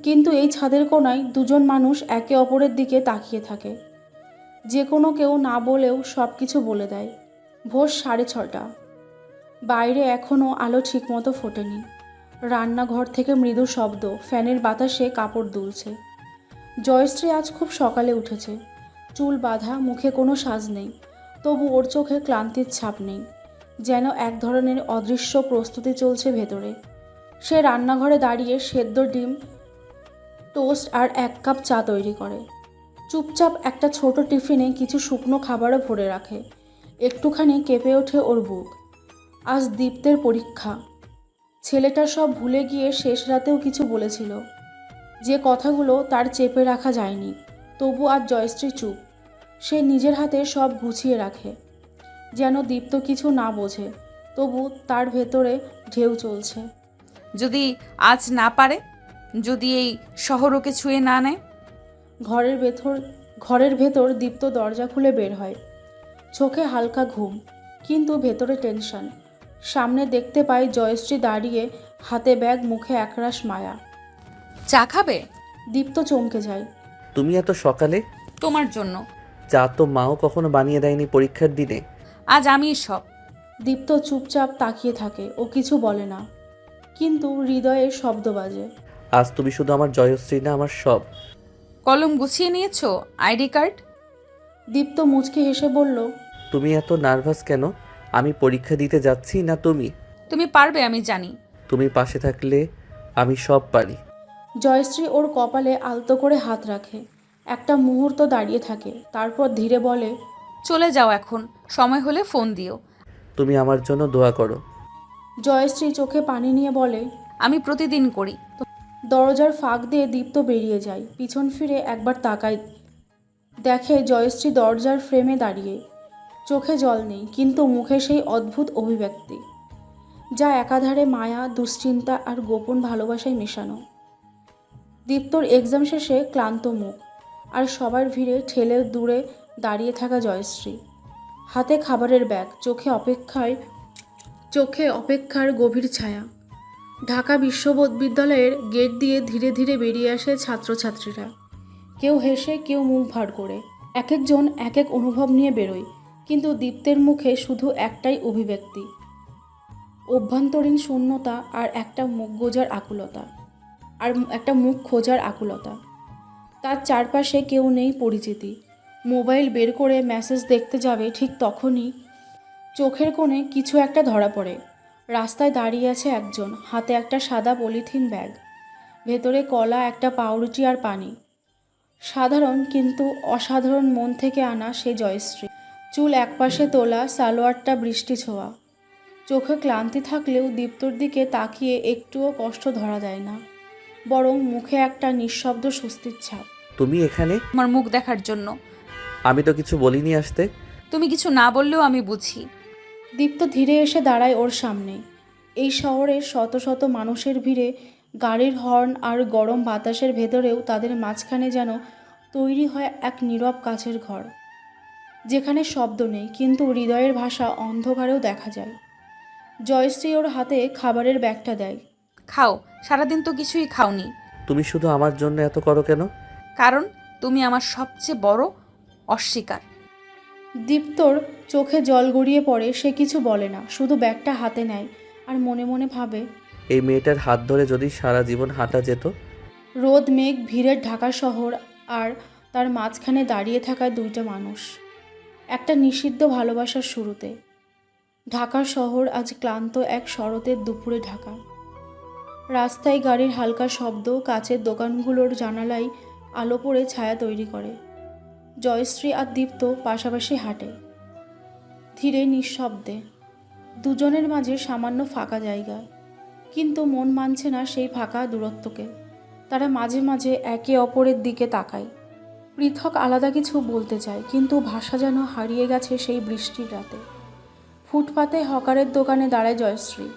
[SPEAKER 1] কিন্তু এই ছাদের কোণায় দুজন মানুষ একে অপরের দিকে তাকিয়ে থাকে। যে কোনো কেউ না বলেও সব কিছু বলে দেয়। ভোর 6:30। বাইরে এখনও আলো ঠিকমতো ফোটেনি। রান্নাঘর থেকে মৃদু শব্দ, ফ্যানের বাতাসে কাপড় দুলছে। জয়শ্রী আজ খুব সকালে উঠেছে, চুল বাঁধা, মুখে কোনো সাজ নেই, তবু ওর চোখে ক্লান্তির ছাপ নেই, যেন এক ধরনের অদৃশ্য প্রস্তুতি চলছে ভেতরে। সে রান্নাঘরে দাঁড়িয়ে সেদ্ধ ডিম, টোস্ট আর 1 কাপ চা তৈরি করে। চুপচাপ একটা ছোট টিফিনে কিছু শুকনো খাবারও ভরে রাখে। একটুখানি কেঁপে ওঠে ওর বুক। আজ দীপ্তের পরীক্ষা। ছেলেটা সব ভুলে গিয়ে শেষ রাতেও কিছু বলেছিল, যে কথাগুলো তার চেপে রাখা যায়নি। তবু আজ জয়শ্রী চুপ। সে নিজের হাতে সব গুছিয়ে রাখে, যেন দীপ্ত কিছু না বোঝে। তবু তার ভেতরে ঢেউ চলছে।
[SPEAKER 4] যদি আজ না পারে, যদি এই শহর ওকে ছুঁয়ে না নেয়।
[SPEAKER 1] ঘরের ভেতর দীপ্ত দরজা খুলে বের হয়। চোখে হালকা ঘুম, কিন্তু ভেতরে টেনশন। সামনে দেখতে পাই জয়শ্রী দাঁড়িয়ে, হাতে ব্যাগ, মুখে একরাশ মায়া।
[SPEAKER 4] চা খাবে?
[SPEAKER 1] দীপ্ত চমকে যায়।
[SPEAKER 2] তুমি এত সকালে?
[SPEAKER 4] তোমার জন্য।
[SPEAKER 2] চা তো মাও কখনো বানিয়ে দেয়নি পরীক্ষার দিনে।
[SPEAKER 4] আজ আমিই সব।
[SPEAKER 1] দীপ্ত চুপচাপ তাকিয়ে থাকে, ও কিছু বলে না, কিন্তু হৃদয়ে শব্দ বাজে।
[SPEAKER 2] আজ তুমি শুধু আমার জয়শ্রী না, আমার সব।
[SPEAKER 4] কলম গুছিয়ে নিয়েছো? ID card?
[SPEAKER 1] দীপ্ত মুচকি হেসে বলল,
[SPEAKER 2] তুমি এত নার্ভাস কেন? আমি পরীক্ষা দিতে যাচ্ছি না তুমি?
[SPEAKER 4] তুমি পারবে, আমি জানি।
[SPEAKER 2] তুমি পাশে থাকলে আমি সব পারি।
[SPEAKER 1] জয়শ্রী ওর কপালে আলতো করে হাত রাখে। একটা মুহূর্ত দাঁড়িয়ে থাকে, তারপর ধীরে বলে,
[SPEAKER 4] চলে যাও এখন, সময় হলে ফোন দিও।
[SPEAKER 2] তুমি আমার জন্য দোয়া করো।
[SPEAKER 1] জয়শ্রী চোখে পানি নিয়ে বলে,
[SPEAKER 4] আমি প্রতিদিন করি।
[SPEAKER 1] দরজার ফাঁক দিয়ে দীপ্ত বেরিয়ে যায়। পিছন ফিরে একবার তাকায়, দেখে জয়শ্রী দরজার ফ্রেমে দাঁড়িয়ে। চোখে জল নেই, কিন্তু মুখে সেই অদ্ভুত অভিব্যক্তি, যা একাধারে মায়া, দুশ্চিন্তা আর গোপন ভালোবাসায় মেশানো। দীপ্তর এক্সাম শেষে ক্লান্ত মুখ, আর সবার ভিড়ে ঠেলে দূরে দাঁড়িয়ে থাকা জয়শ্রী। হাতে খাবারের ব্যাগ, চোখে অপেক্ষার গভীর ছায়া। ঢাকা বিশ্ববিদ্যালয়ের গেট দিয়ে ধীরে ধীরে বেরিয়ে আসে ছাত্রছাত্রীরা। কেউ হেসে, কেউ মুখ ভার করে। এক একজন এক এক অনুভব নিয়ে বেরোয়, কিন্তু দীপ্তের মুখে শুধু একটাই অভিব্যক্তি, অভ্যন্তরীণ শূন্যতা আর একটা মুখ খোঁজার আকুলতা। তার চারপাশে কেউ নেই পরিচিতি। মোবাইল বের করে মেসেজ দেখতে যাবে, ঠিক তখনই চোখের কোণে কিছু একটা ধরা পড়ে। রাস্তায় দাঁড়িয়ে আছে একজন, হাতে একটা সাদা পলিথিন ব্যাগ, ভেতরে কলা, একটা পাউরুটি আর পানি। সাধারণ কিন্তু অসাধারণ মন থেকে আনা সে জয়শ্রী। চুল একপাশে তোলা, সালোয়ারটা বৃষ্টি ছোঁয়া। চোখে ক্লান্তি থাকলেও দীপ্তর দিকে তাকিয়ে একটুও কষ্ট ধরা দেয় না, বরং মুখে একটা নিঃশব্দ স্বস্তির ছাপ।
[SPEAKER 2] তুমি এখানে?
[SPEAKER 4] আমার মুখ দেখার জন্য।
[SPEAKER 2] আমি তো কিছু বলিনি আসতে।
[SPEAKER 4] তুমি কিছু না বললেও আমি বুঝি।
[SPEAKER 1] দীপ্ত ধীরে এসে দাঁড়ায় ওর সামনে। এই শহরের শত শত মানুষের ভিড়ে, গাড়ির হর্ন আর গরম বাতাসের ভেতরেও তাদের মাঝখানে যেন তৈরি হয় এক নীরব কাছের ঘর, যেখানে শব্দ নেই, কিন্তু হৃদয়ের ভাষা অন্ধকারেও দেখা যায়। জয়শ্রী ওর হাতে খাবারের ব্যাগটা দেয়।
[SPEAKER 4] খাও, সারাদিন তো কিছুই খাওনি।
[SPEAKER 2] তুমি শুধু আমার জন্য এত করো কেন?
[SPEAKER 4] কারণ তুমি আমার সবচেয়ে বড় অস্বীকার।
[SPEAKER 1] দীপ্তর চোখে জল গড়িয়ে পড়ে। সে কিছু বলে না, শুধু ব্যাগটা হাতে নেয় আর মনে মনে ভাবে,
[SPEAKER 2] এই মেয়েটার হাত ধরে যদি সারা জীবন হাঁটা যেত।
[SPEAKER 1] রোদ, মেঘ, ভিড়ের ঢাকা শহর, আর তার মাঝখানে দাঁড়িয়ে থাকা দুইটা মানুষ, একটা নিষিদ্ধ ভালোবাসার শুরুতে। ঢাকা শহর আজ ক্লান্ত এক শরতের দুপুরে ঢাকা। রাস্তায় গাড়ির হালকা শব্দ, কাচের দোকানগুলোর জানালায় আলো পড়ে ছায়া তৈরি করে। জয়শ্রী আর দীপ্ত পাশাপাশি হাঁটে, ধীরে, নিঃশব্দে। দুজনের মাঝে সামান্য ফাঁকা জায়গা, কিন্তু মন মানছে না সেই ফাঁকা দূরত্বকে। তারা মাঝে মাঝে একে অপরের দিকে তাকায়, পৃথক, আলাদা কিছু বলতে চায়, কিন্তু ভাষা যেন হারিয়ে গেছে সেই বৃষ্টির রাতে। ফুটপাতে হকারের দোকানে দাঁড়ায় জয়শ্রী,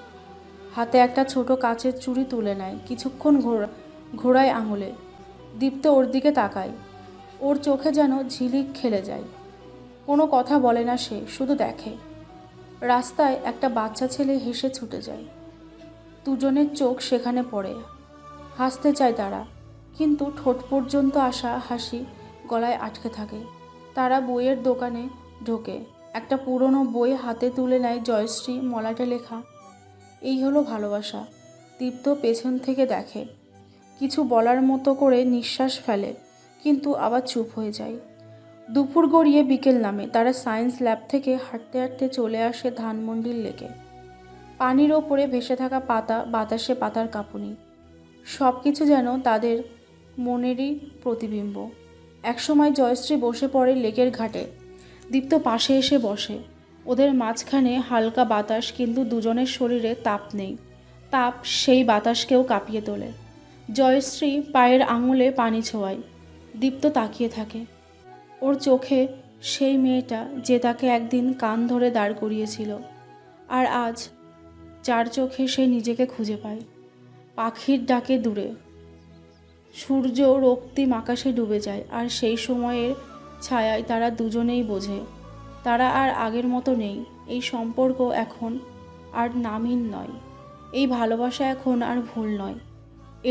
[SPEAKER 1] হাতে একটা ছোট কাচের চুড়ি তুলে নেয়, কিছুক্ষণ ঘোরায় আঙুলে। দীপ্ত ওর দিকে তাকায়, ওর চোখে যেন ঝিলিক খেলে যায়। কোনো কথা বলে না সে, শুধু দেখে। রাস্তায় একটা বাচ্চা ছেলে হেসে ছুটে যায়। দুজনের চোখ সেখানে পড়ে। হাসতে চায় তারা, কিন্তু ঠোঁট পর্যন্ত আসা হাসি গলায় আটকে থাকে। তারা বইয়ের দোকানে ঢোকে। একটা পুরনো বই হাতে তুলে নেয় জয়শ্রী, মলাটে লেখা, এই হলো ভালোবাসা। দীপ্ত পেছন থেকে দেখে, কিছু বলার মতো করে নিঃশ্বাস ফেলে, কিন্তু আবার চুপ হয়ে যায়। দুপুর গড়িয়ে বিকেল নামে। তারা সায়েন্স ল্যাব থেকে হাঁটতে হাঁটতে চলে আসে ধানমন্ডির লেকে। পানির ওপরে ভেসে থাকা পাতা, বাতাসে পাতার কাঁপুনি, সব কিছু যেন তাদের মনেরই প্রতিবিম্ব। একসময় জয়শ্রী বসে পড়ে লেকের ঘাটে। দীপ্ত পাশে এসে বসে, ওদের মাঝখানে হালকা বাতাস, কিন্তু দুজনের শরীরে তাপ নেই। তাপ সেই বাতাসকেও কাঁপিয়ে তোলে। জয়শ্রী পায়ের আঙুলে পানি ছোঁয়ায়। দীপ্ত তাকিয়ে থাকে। ওর চোখে সেই মেয়েটা যে তাকে একদিন কান ধরে দাঁড় করিয়েছিল, আর আজ যার চোখে সে নিজেকে খুঁজে পায়। পাখির ডাকে দূরে সূর্য রক্তিম আকাশে ডুবে যায়, আর সেই সময়ের ছায়ায় তারা দুজনেই বোঝে তারা আর আগের মতো নেই। এই সম্পর্ক এখন আর নামহীন নয়, এই ভালোবাসা এখন আর ভুল নয়,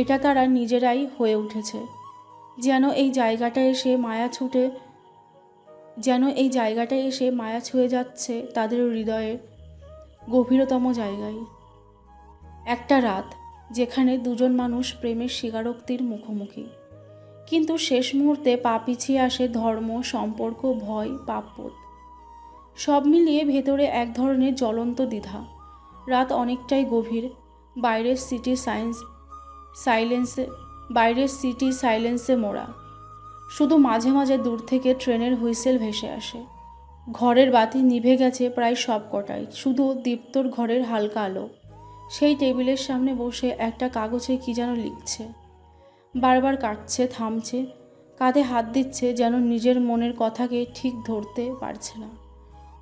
[SPEAKER 1] এটা তারা নিজেরাই হয়ে উঠেছে। যেন এই জায়গাটায় এসে মায়া ছুঁয়ে যাচ্ছে তাদের হৃদয়ের গভীরতম জায়গায়। একটা রাত যেখানে দুজন মানুষ প্রেমের স্বীকারোক্তির মুখোমুখি, কিন্তু শেষ মুহূর্তে পা পিছিয়ে আসে ধর্ম, সম্পর্ক, ভয়, পাপবোধ। সব মিলিয়ে ভেতরে এক ধরনের জ্বলন্ত দ্বিধা। রাত অনেকটাই গভীর। বাইরের সিটি সাইলেন্সে মোড়া। শুধু মাঝে মাঝে দূর থেকে ট্রেনের হুইসেল ভেসে আসে। ঘরের বাতি নিভে গেছে প্রায় সব কটাই, শুধু দীপ্তর ঘরের হালকা আলো। সেই টেবিলের সামনে বসে একটা কাগজে কী যেন লিখছে। বারবার কাটছে, থামছে, কাঁধে হাত দিচ্ছে, যেন নিজের মনের কথাকে ঠিক ধরতে পারছে না।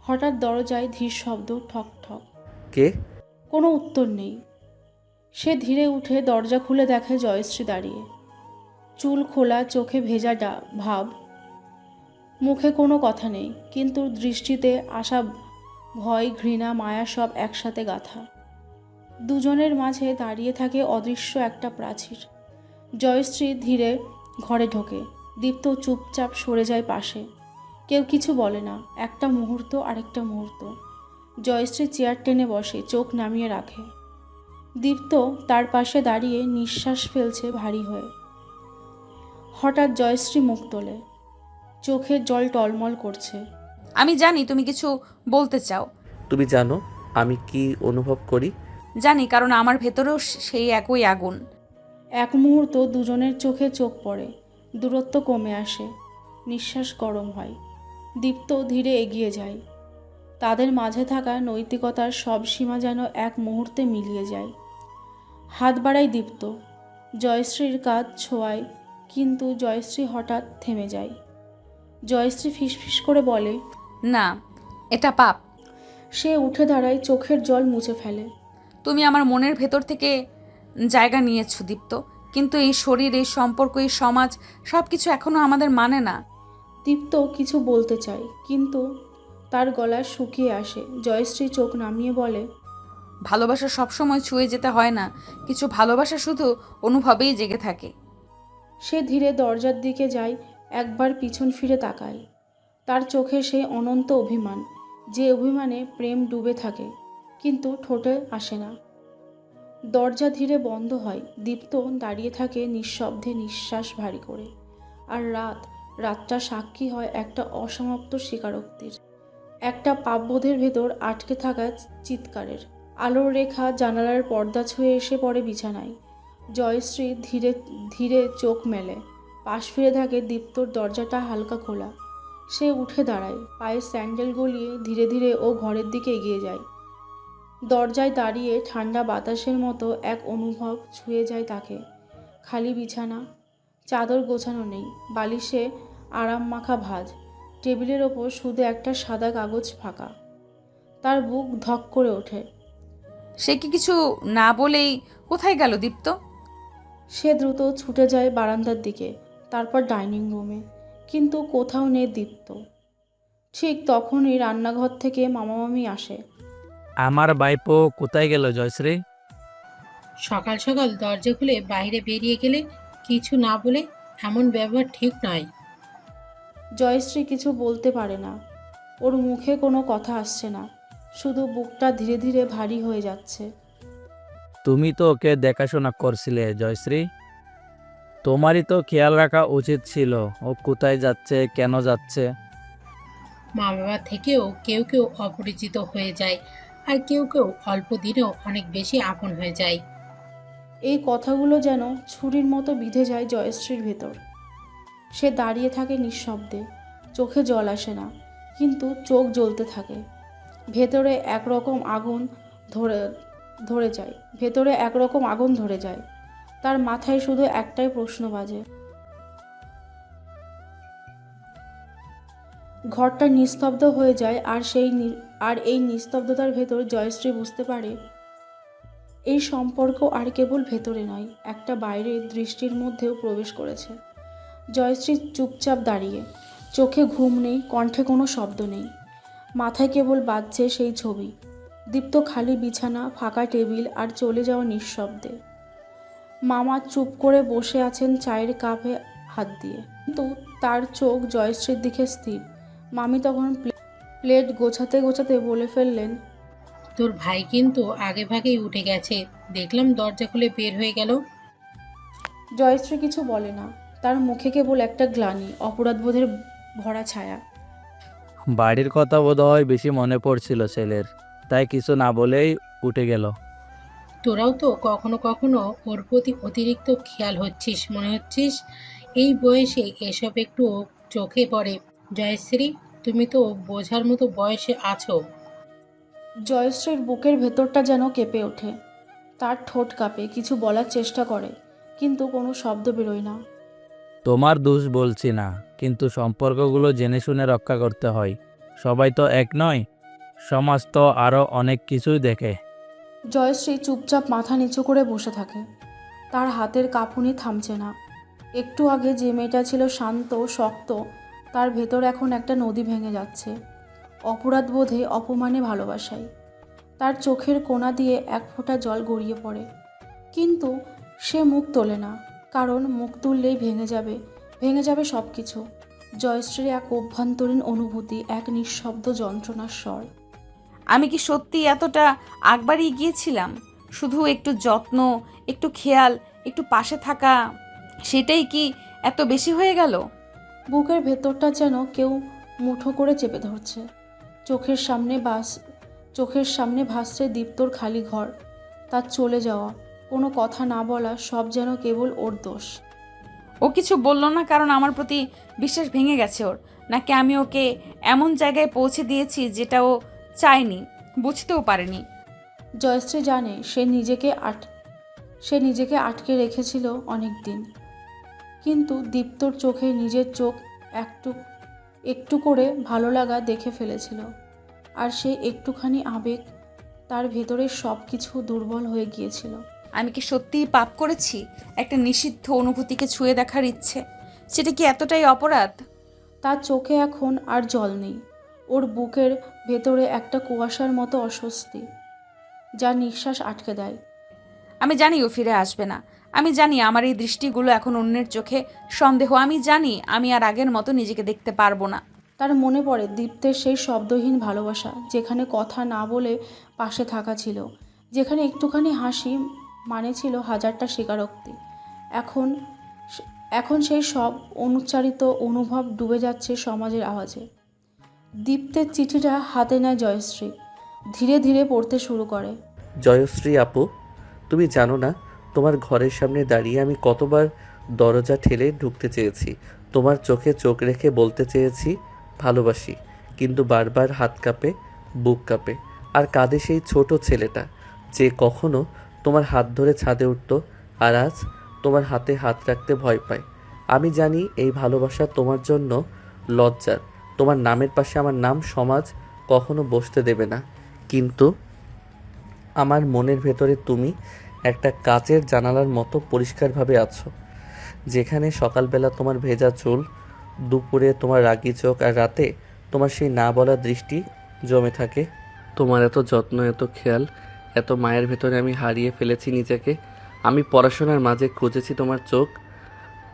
[SPEAKER 1] হঠাৎ দরজায় ধীর শব্দ, ঠক ঠক।
[SPEAKER 2] কে?
[SPEAKER 1] কোনো উত্তর নেই। সে ধীরে উঠে দরজা খুলে দেখে জয়শ্রী দাঁড়িয়ে, চুল খোলা, চোখে ভেজা ভাব, মুখে কোনো কথা নেই, কিন্তু দৃষ্টিতে আশা, ভয়, ঘৃণা, মায়া সব একসাথে গাঁথা। দুজনের মাঝে দাঁড়িয়ে থাকে অদৃশ্য একটা প্রাচীর। জয়শ্রী ধীরে ঘরে ঢোকে। দীপ্ত চুপচাপ সরে যায় পাশে। কেউ কিছু বলে না। একটা মুহূর্ত, আরেকটা মুহূর্ত। জয়শ্রী চেয়ার টেনে বসে, চোখ নামিয়ে রাখে। দীপ্ত তার পাশে দাঁড়িয়ে নিঃশ্বাস ফেলছে ভারী হয়ে। হঠাৎ জয়শ্রী মুখ তোলে, চোখের জল টলমল করছে।
[SPEAKER 4] আমি জানি তুমি কিছু বলতে চাও।
[SPEAKER 2] তুমি জানো আমি কি অনুভব করি?
[SPEAKER 4] জানি, কারণ আমার ভেতরেও সেই একই আগুন।
[SPEAKER 1] এক মুহূর্ত দুজনের চোখে চোখ পড়ে, দূরত্ব কমে আসে, নিঃশ্বাস গরম হয়। দীপ্ত ধীরে এগিয়ে যায়। তাদের মাঝে থাকা নৈতিকতার সব সীমা যেন এক মুহূর্তে মিলিয়ে যায়। হাত বাড়ায় দীপ্ত, জয়শ্রীর কাঁধ ছোঁয়ায়, কিন্তু জয়শ্রী হঠাৎ থেমে যায়। জয়শ্রী ফিসফিস করে বলে,
[SPEAKER 4] না, এটা পাপ।
[SPEAKER 1] সে উঠে দাঁড়ায়, চোখের জল মুছে ফেলে।
[SPEAKER 4] তুমি আমার মনের ভেতর থেকে জায়গা নিয়েছো দীপ্ত, কিন্তু এই শরীর, এই সম্পর্ক, এই সমাজ, সব কিছু এখনো আমাদের মানে না।
[SPEAKER 1] দীপ্ত কিছু বলতে চায়, কিন্তু তার গলা শুকিয়ে আসে। জয়শ্রী চোখ নামিয়ে বলে,
[SPEAKER 4] ভালোবাসা সবসময় ছুঁয়ে যেতে হয় না, কিছু ভালোবাসা শুধু অনুভবেই জেগে থাকে।
[SPEAKER 1] সে ধীরে দরজার দিকে যায়, একবার পিছন ফিরে তাকায়। তার চোখে সেই অনন্ত অভিমান, যে অভিমানে প্রেম ডুবে থাকে কিন্তু ঠোঁটে আসে না। দরজা ধীরে বন্ধ হয়। দীপ্ত দাঁড়িয়ে থাকে নিঃশব্দে, নিঃশ্বাস ভারী করে। আর রাতটা সাক্ষী হয় একটা অসমাপ্ত স্বীকারোক্তির, একটা পাপবোধের ভেতর আটকে থাকা চিৎকারের। আলোর রেখা জানালার পর্দা ছুঁয়ে এসে পড়ে বিছানায়। জয়শ্রী ধীরে ধীরে চোখ মেলে, পাশ ফিরে থাকে। দীপ্তর দরজাটা হালকা খোলা। সে উঠে দাঁড়ায়, পায়ে স্যান্ডেল গলিয়ে ধীরে ধীরে ও ঘরের দিকে এগিয়ে যায়। দরজায় দাঁড়িয়ে ঠান্ডা বাতাসের মতো এক অনুভব ছুঁয়ে যায় তাকে। খালি বিছানা, চাদর গোছানো নেই, বালিশে আরাম মাখা ভাঁজ, টেবিলের ওপর শুধু একটা সাদা কাগজ ফাঁকা। তার বুক ধক করে ওঠে।
[SPEAKER 4] সে কি কিছু না বলেই কোথায় গেল দীপ্ত?
[SPEAKER 1] সে দ্রুত ছুটে যায় বারান্দার দিকে, তারপর ডাইনিং রুমে, কিন্তু কোথাও নেই দীপ্ত। ঠিক তখনই রান্নাঘর থেকে মামামামি আসে।
[SPEAKER 5] আমার ভাইপো কোথায় গেল জয়শ্রী?
[SPEAKER 6] সকাল সকাল দরজা খুলে বাইরে বেরিয়ে গেলে, কিছু না বলে, এমন ব্যবহার ঠিক নয়।
[SPEAKER 1] জয়শ্রী কিছু বলতে পারে না। ওর মুখে কোনো কথা আসছে না, শুধু বুকটা ধীরে ধীরে ভারী হয়ে যাচ্ছে।
[SPEAKER 5] তুমি তো ওকে দেখাশোনা করছিলে জয়শ্রী, তোমারই তো খেয়াল রাখা উচিত ছিল ও কোথায় যাচ্ছে, কেন যাচ্ছে।
[SPEAKER 6] মা বাবা থেকেও কেউ কেউ অপরিচিত হয়ে যায়, আর কেউ কেউ অল্প দিনেও অনেক বেশি আপন হয়ে যায়।
[SPEAKER 1] এই কথাগুলো যেন ছুরির মতো বিঁধে যায় জয়শ্রীর ভেতর। সে দাঁড়িয়ে থাকে নিঃশব্দে, চোখে জল আসে না, কিন্তু চোখ জ্বলতে থাকে। ভেতরে একরকম আগুন ধরে ধরে যায় ভেতরে একরকম আগুন ধরে যায়। তার মাথায় শুধু একটাই প্রশ্ন বাজে। ঘরটা নিস্তব্ধ হয়ে যায় আর এই নিস্তব্ধতার ভেতর জয়শ্রী বুঝতে পারে এই সম্পর্ক আর কেবল ভেতরে নয়, একটা বাইরের দৃষ্টির মধ্যেও প্রবেশ করেছে। জয়শ্রী চুপচাপ দাঁড়িয়ে, চোখে ঘুম নেই, কণ্ঠে কোনো শব্দ নেই, মাথায় কেবল বাজছে সেই ছবি। দীপ্ত খালি বিছানা, ফাঁকা টেবিল আর চলে যাওয়া নিঃশব্দে। মামা চুপ করে বসে আছেন চায়ের কাপে হাত দিয়ে, কিন্তু তার চোখ জয়শ্রীর দিকে স্থির। মামি তখন প্লেট গোছাতে গোছাতে বলে ফেললেন,
[SPEAKER 6] তোর ভাই কিন্তু আগে ভাগেই উঠে গেছে, দেখলাম দরজা খুলে বের হয়ে গেল।
[SPEAKER 1] জয়শ্রী কিছু বলে না, তার মুখে কেবল একটা গ্লানি, অপরাধবোধের ভরা ছায়া।
[SPEAKER 5] বাড়ির কথা বোধহয় বেশি মনে পড়ছিল ছেলের, তাই কিছু না বলেই উঠে গেল।
[SPEAKER 6] তোরাও তো কখনো কখনো ওর প্রতি অতিরিক্ত খেয়াল হচ্ছিস মনে হচ্ছিস। এই বয়সে এসব একটু চোখে পড়ে। জয়শ্রী, তুমি তো বোঝার মতো বয়সে আছো।
[SPEAKER 1] জয়শ্রীর বুকের ভেতরটা যেন কেঁপে ওঠে, তার ঠোঁট কাঁপে, কিছু বলার চেষ্টা করে, কিন্তু কোনো শব্দ বেরোয় না।
[SPEAKER 5] তোমার দোষ বলছি না, কিন্তু সম্পর্কগুলো জেনে শুনে রক্ষা করতে হয়। সবাই তো এক নয়, সমাজ তো আরও অনেক কিছুই দেখে।
[SPEAKER 1] জয়শ্রী চুপচাপ মাথা নিচু করে বসে থাকে, তার হাতের কাঁপুনি থামছে না। একটু আগে যে মেয়েটা ছিল শান্ত, শক্ত, তার ভেতর এখন একটা নদী ভেঙে যাচ্ছে, অপরাধবোধে, অপমানে, ভালোবাসায়। তার চোখের কোণা দিয়ে এক ফোঁটা জল গড়িয়ে পড়ে, কিন্তু সে মুখ তোলে না, কারণ মুখ তুললেই ভেঙে যাবে সব কিছু। জয়শ্রীর এক অভ্যন্তরীণ অনুভূতি, এক নিঃশব্দ যন্ত্রণার স্বর।
[SPEAKER 4] আমি কি সত্যি এতটা আগ বাড়িয়ে গিয়েছিলাম? শুধু একটু যত্ন, একটু খেয়াল, একটু পাশে থাকা, সেটাই কি এত বেশি হয়ে গেল?
[SPEAKER 1] বুকের ভেতরটা যেন কেউ মুঠো করে চেপে ধরছে। চোখের সামনে ভাসছে দীপ্তর খালি ঘর, তার চলে যাওয়া, কোনো কথা না বলা, সব যেন কেবল ওর দোষ।
[SPEAKER 4] ও কিছু বলল না কারণ আমার প্রতি বিশ্বাস ভেঙে গেছে ওর, নাকি আমি ওকে এমন জায়গায় পৌঁছে দিয়েছি যেটা ও চায়নি, বুঝতেও পারেনি?
[SPEAKER 1] জয়শ্রী জানে সে নিজেকে আটকে রেখেছিল অনেক দিন, কিন্তু দীপ্তর চোখে নিজের চোখ একটু একটু করে ভালো লাগা দেখে ফেলেছিল, আর সেই একটুখানি আবেগ তার ভেতরের সব কিছু দুর্বল হয়ে গিয়েছিল।
[SPEAKER 4] আমি কি সত্যিই পাপ করেছি? একটা নিষিদ্ধ অনুভূতিকে ছুঁয়ে দেখার ইচ্ছে, সেটা কি এতটাই অপরাধ?
[SPEAKER 1] তার চোখে এখন আর জল নেই, ওর বুকের ভেতরে একটা কুয়াশার মতো অস্বস্তি, যা নিঃশ্বাস আটকে দেয়।
[SPEAKER 4] আমি জানি ও ফিরে আসবে না, আমি জানি আমার এই দৃষ্টিগুলো এখন অন্যের চোখে সন্দেহ, আমি জানি আমি আর আগের মতো নিজেকে দেখতে পারবো না।
[SPEAKER 1] তার মনে পড়ে দীপ্তের সেই শব্দহীন ভালোবাসা, যেখানে কথা না বলে পাশে থাকা ছিল, যেখানে একটুখানি হাসি মানে ছিল হাজারটা স্বীকারোক্তি। এখন এখন সেই সব অনুচ্চারিত অনুভব ডুবে যাচ্ছে সমাজের আওয়াজে। দীপ্তের চিঠিটা হাতে নেয় জয়শ্রী, ধীরে ধীরে পড়তে শুরু করে।
[SPEAKER 2] জয়শ্রী আপু, তুমি জানো না তোমার ঘরের সামনে দাঁড়িয়ে আমি কতবার দরজা ঠেলে ঢুকতে চেয়েছি, তোমার চোখে চোখ রেখে বলতে চেয়েছি ভালোবাসি, কিন্তু বারবার হাত কাঁপে, বুক কাঁপে, আর কাঁদে সেই ছোট ছেলেটা যে কখনো তোমার হাত ধরে ছাদে উঠতো, আর আজ তোমার হাতে হাত রাখতে ভয় পায়। আমি জানি এই ভালোবাসা তোমার জন্য লজ্জার, তোমার নামের পাশে আমার নাম সমাজ কখনো বসতে দেবে না, কিন্তু আমার মনের ভেতরে তুমি একটা কাচের জানালার মতো পরিষ্কারভাবে আছো, যেখানে সকালবেলা তোমার ভেজা চুল, দুপুরে তোমার রাগী চোখ, আর রাতে তোমার সেই না বলা দৃষ্টি জমে থাকে। তোমার এত যত্ন, এত খেয়াল, এত মায়ের ভেতরে আমি হারিয়ে ফেলেছি নিজেকে। আমি পড়াশোনার মাঝে খুঁজেছি তোমার চোখ,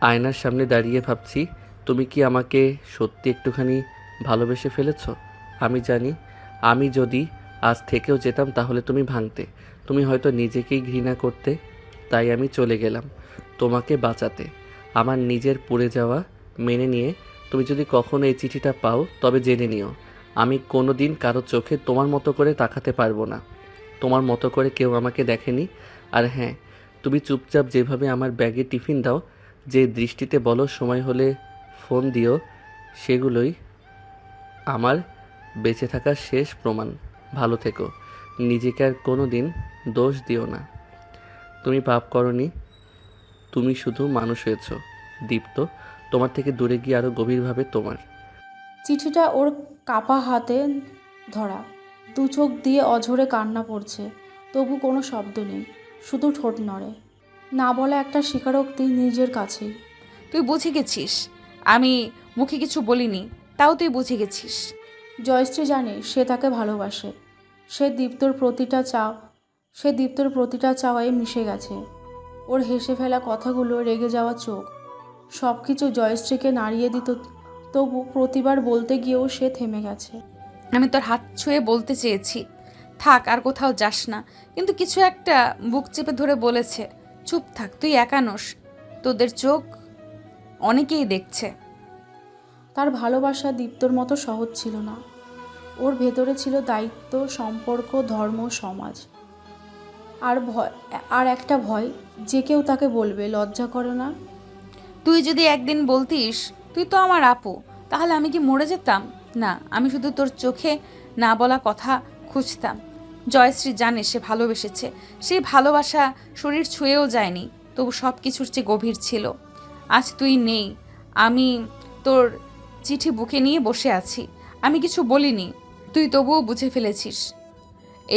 [SPEAKER 2] আয়নার সামনে দাঁড়িয়ে ভাবছি তুমি কি আমাকে সত্যি একটুখানি ভালোবেসে ফেলেছো। আমি জানি আমি যদি আজ থেকেও যেতাম তাহলে তুমি ভাঙতে, তুমি হয়তো নিজেকেই ঘৃণা করতে, তাই আমি চলে গেলাম তোমাকে বাঁচাতে। আমার নিজের পুড়ে যাওয়া মেনে নিয়ে তুমি যদি কখনো এই চিঠিটা পাও তবে জেনে নিও আমি কোনো দিন কারো চোখে তোমার মতো করে তাকাতে পারবো না, তোমার মতো করে কেউ আমাকে দেখেনি। আর হ্যাঁ, তুমি চুপচাপ যেভাবে আমার ব্যাগে টিফিন দাও, যে দৃষ্টিতে বলো সময় হলে ফোন দিও, সেগুলোই আমার বেঁচে থাকার শেষ প্রমাণ। ভালো থেকো। নিজেকে আর কোনো দিন দোষ দিও না। তুমি পাপ করনি, তুমি শুধু মানুষ হয়েছো। দীপ্ত, তোমার থেকে দূরে গিয়ে আরও গভীরভাবে তোমার।
[SPEAKER 1] চিঠিটা ওর কাপা হাতে ধরা, দু চোখ দিয়ে অঝরে কান্না পড়ছে, তবু কোনো শব্দ নেই, শুধু ঠোঁট নড়ে। না বলা একটা স্বীকারোক্তি নিজের কাছেই।
[SPEAKER 4] তুই বুঝে গেছিস, আমি মুখে কিছু বলিনি, তাও তুই বুঝে গেছিস।
[SPEAKER 1] জয়শ্রী জানে সে তাকে ভালোবাসে। সে দীপ্তর প্রতিটা চাওয়ায় মিশে গেছে। ওর হেসে ফেলা কথাগুলো, রেগে যাওয়া চোখ, সব কিছু জয়শ্রীকে নাড়িয়ে দিত, তবু প্রতিবার বলতে গিয়েও সে থেমে গেছে।
[SPEAKER 4] আমি তোর হাত ছুঁয়ে বলতে চেয়েছি, থাক আর কোথাও যাস না, কিন্তু কিছু একটা বুক চেপে ধরে বলেছে, চুপ থাক, তুই একা নোস, তোদের চোখ অনেকেই দেখছে।
[SPEAKER 1] তার ভালোবাসা দীপ্তর মতো সহজ ছিল না। ওর ভেতরে ছিল দায়িত্ব, সম্পর্ক, ধর্ম, সমাজ, আর একটা ভয়, যে কেউ তাকে বলবে, লজ্জা করে না?
[SPEAKER 4] তুই যদি একদিন বলতিস তুই তো আমার আপু, তাহলে আমি কি মরে যেতাম? না, আমি শুধু তোর চোখে না বলা কথা খুঁজতাম। জয়শ্রী জানে সে ভালোবেসেছে, সেই ভালোবাসা শরীর ছুঁয়েও যায়নি, তবু সব কিছুর চেয়ে গভীর ছিল। আজ তুই নেই, আমি তোর চিঠি বুকে নিয়ে বসে আছি, আমি কিছু বলিনি, তুই তবুও বুঝে ফেলেছিস।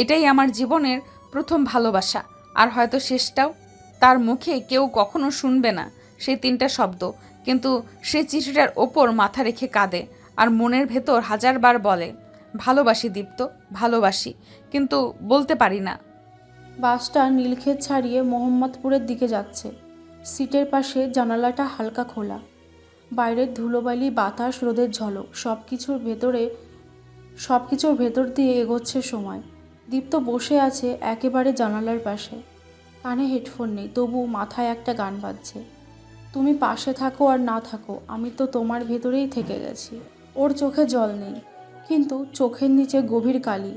[SPEAKER 4] এটাই আমার জীবনের প্রথম ভালোবাসা, আর হয়তো শেষটাও। তার মুখে কেউ কখনো শুনবে না সেই 3টা শব্দ, কিন্তু সে চিঠিটার ওপর মাথা রেখে কাঁদে, আর মনের ভেতর হাজারবার বলে, ভালোবাসি দীপ্ত, ভালোবাসি, কিন্তু বলতে পারি না।
[SPEAKER 1] বাসটা নীলক্ষেত ছাড়িয়ে মোহাম্মদপুরের দিকে যাচ্ছে। সিটের পাশে জানালাটা হালকা খোলা, বাইরের ধুলোবালি, বাতাস, রোদের ঝলক, সব কিছুর ভেতর দিয়ে এগোচ্ছে সময়। দীপ্ত বসে আছে একেবারে জানালার পাশে, কানে হেডফোন নেই, তবু মাথায় একটা গান বাজছে। তুমি পাশে থাকো আর না থাকো, আমি তো তোমার ভেতরেই থেকে গেছি। ওর চোখে জল নেই, কিন্তু চোখের নিচে গভীর কালি,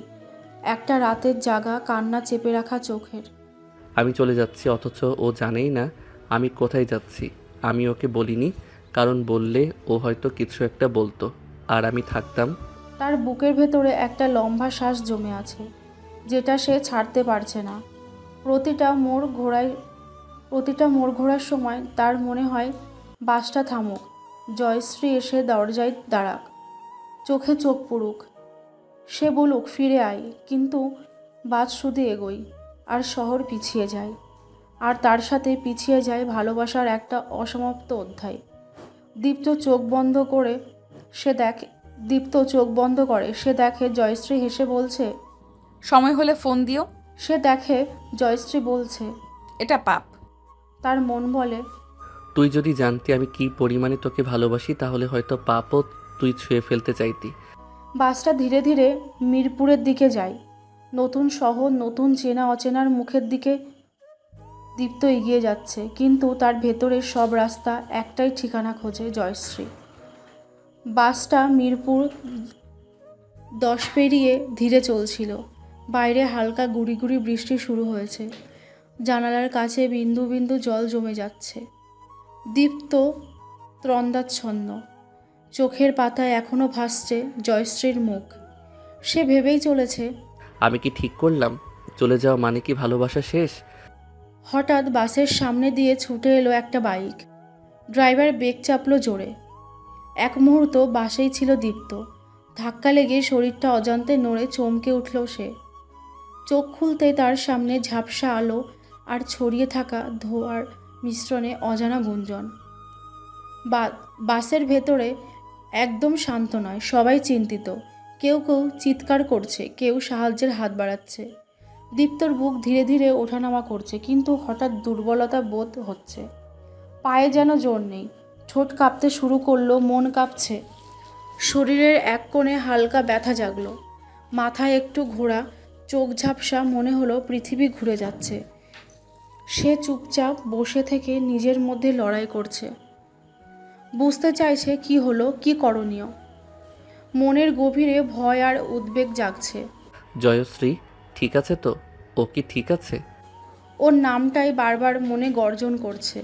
[SPEAKER 1] একটা রাতের জাগা কান্না চেপে রাখা চোখের।
[SPEAKER 2] আমি চলে যাচ্ছি, অথচ ও জানেই না আমি কোথায় যাচ্ছি। আমি ওকে বলিনি, কারণ বললে ও হয়তো কিছু একটা বলতো, আর আমি থাকতাম।
[SPEAKER 1] তার বুকের ভেতরে একটা লম্বা শ্বাস জমে আছে, যেটা সে ছাড়তে পারছে না। প্রতিটা মোড় ঘোরার সময় তার মনে হয় বাসটা থামুক, জয়শ্রী এসে দরজায় দাঁড়াক, চোখে চোখ পড়ুক, সে বলুক ফিরে আয়, কিন্তু বাস শুধু এগোয়, আর শহর পিছিয়ে যায়, আর তার সাথে পিছিয়ে যায় ভালোবাসার একটা অসমাপ্ত অধ্যায়। দীপ্ত চোখ বন্ধ করে সে দেখে জয়শ্রী হেসে বলছে,
[SPEAKER 4] সময় হলে ফোন দিও।
[SPEAKER 1] সে দেখে জয়শ্রী বলছে,
[SPEAKER 4] এটা পাপ।
[SPEAKER 1] তার মন বলে,
[SPEAKER 2] তুই যদি জানতি আমি কি পরিমাণে তোকে ভালোবাসি, তাহলে হয়তো পাপও তুই ছুঁয়ে ফেলতে চাইতি।
[SPEAKER 1] বাসটা ধীরে ধীরে মিরপুরের দিকে যায়। নতুন শহর, নতুন চেনা অচেনার মুখের দিকে দীপ্ত এগিয়ে যাচ্ছে, কিন্তু তার ভেতরের সব রাস্তা একটাই ঠিকানা খোঁজে, জয়শ্রী। বাসটা মিরপুর 10 পেরিয়ে ধীরে চলছিল। বাইরে হালকা গুড়ি গুড়ি বৃষ্টি শুরু হয়েছে, জানালার কাছে বিন্দু বিন্দু জল জমে যাচ্ছে। দীপ্ত ত্রন্দাচ্ছন্ন, চোখের পাতায় এখনও ভাসছে জয়শ্রীর মুখ। সে ভেবেই চলেছে,
[SPEAKER 2] আমি কি ঠিক করলাম? চলে যাওয়া মানে কি ভালোবাসা শেষ?
[SPEAKER 1] হঠাৎ বাসের সামনে দিয়ে ছুটে এলো একটা বাইক। ড্রাইভার ব্রেক চাপলো জোরে। এক মুহূর্ত বাসেই ছিল দীপ্ত। ধাক্কা লেগে শরীরটা অজান্তে নড়ে চমকে উঠল সে। চোখ খুলতেই তার সামনে ঝাপসা আলো আর ছড়িয়ে থাকা ধোঁয়ার মিশ্রণে অজানা গুঞ্জন। বাসের ভেতরে একদম শান্ত নয়, সবাই চিন্তিত। কেউ কেউ চিৎকার করছে, কেউ সাহায্যের হাত বাড়াচ্ছে। দীপ্তর বুক ধীরে ধীরে ওঠানামা করছে, কিন্তু হঠাৎ দুর্বলতা বোধ হচ্ছে। পায়ে যেন জোর নেই, ঠোঁট কাঁপতে শুরু করলো, মন কাঁপছে। শরীরের এক কোণে হালকা ব্যথা জাগলো, মাথায় একটু ঘোরা, চোখ ঝাপসা, মনে হলো পৃথিবী ঘুরে যাচ্ছে। সে চুপচাপ বসে থেকে নিজের মধ্যে লড়াই করছে, বুঝতে চাইছে কি হলো, কি করণীয়। মনের গভীরে ভয় আর উদ্বেগ জাগছে।
[SPEAKER 2] জয়শ্রী ঠিক আছে তো? ও কি ঠিক আছে?
[SPEAKER 1] ওর নামটাই বারবার মনে গর্জন করছে।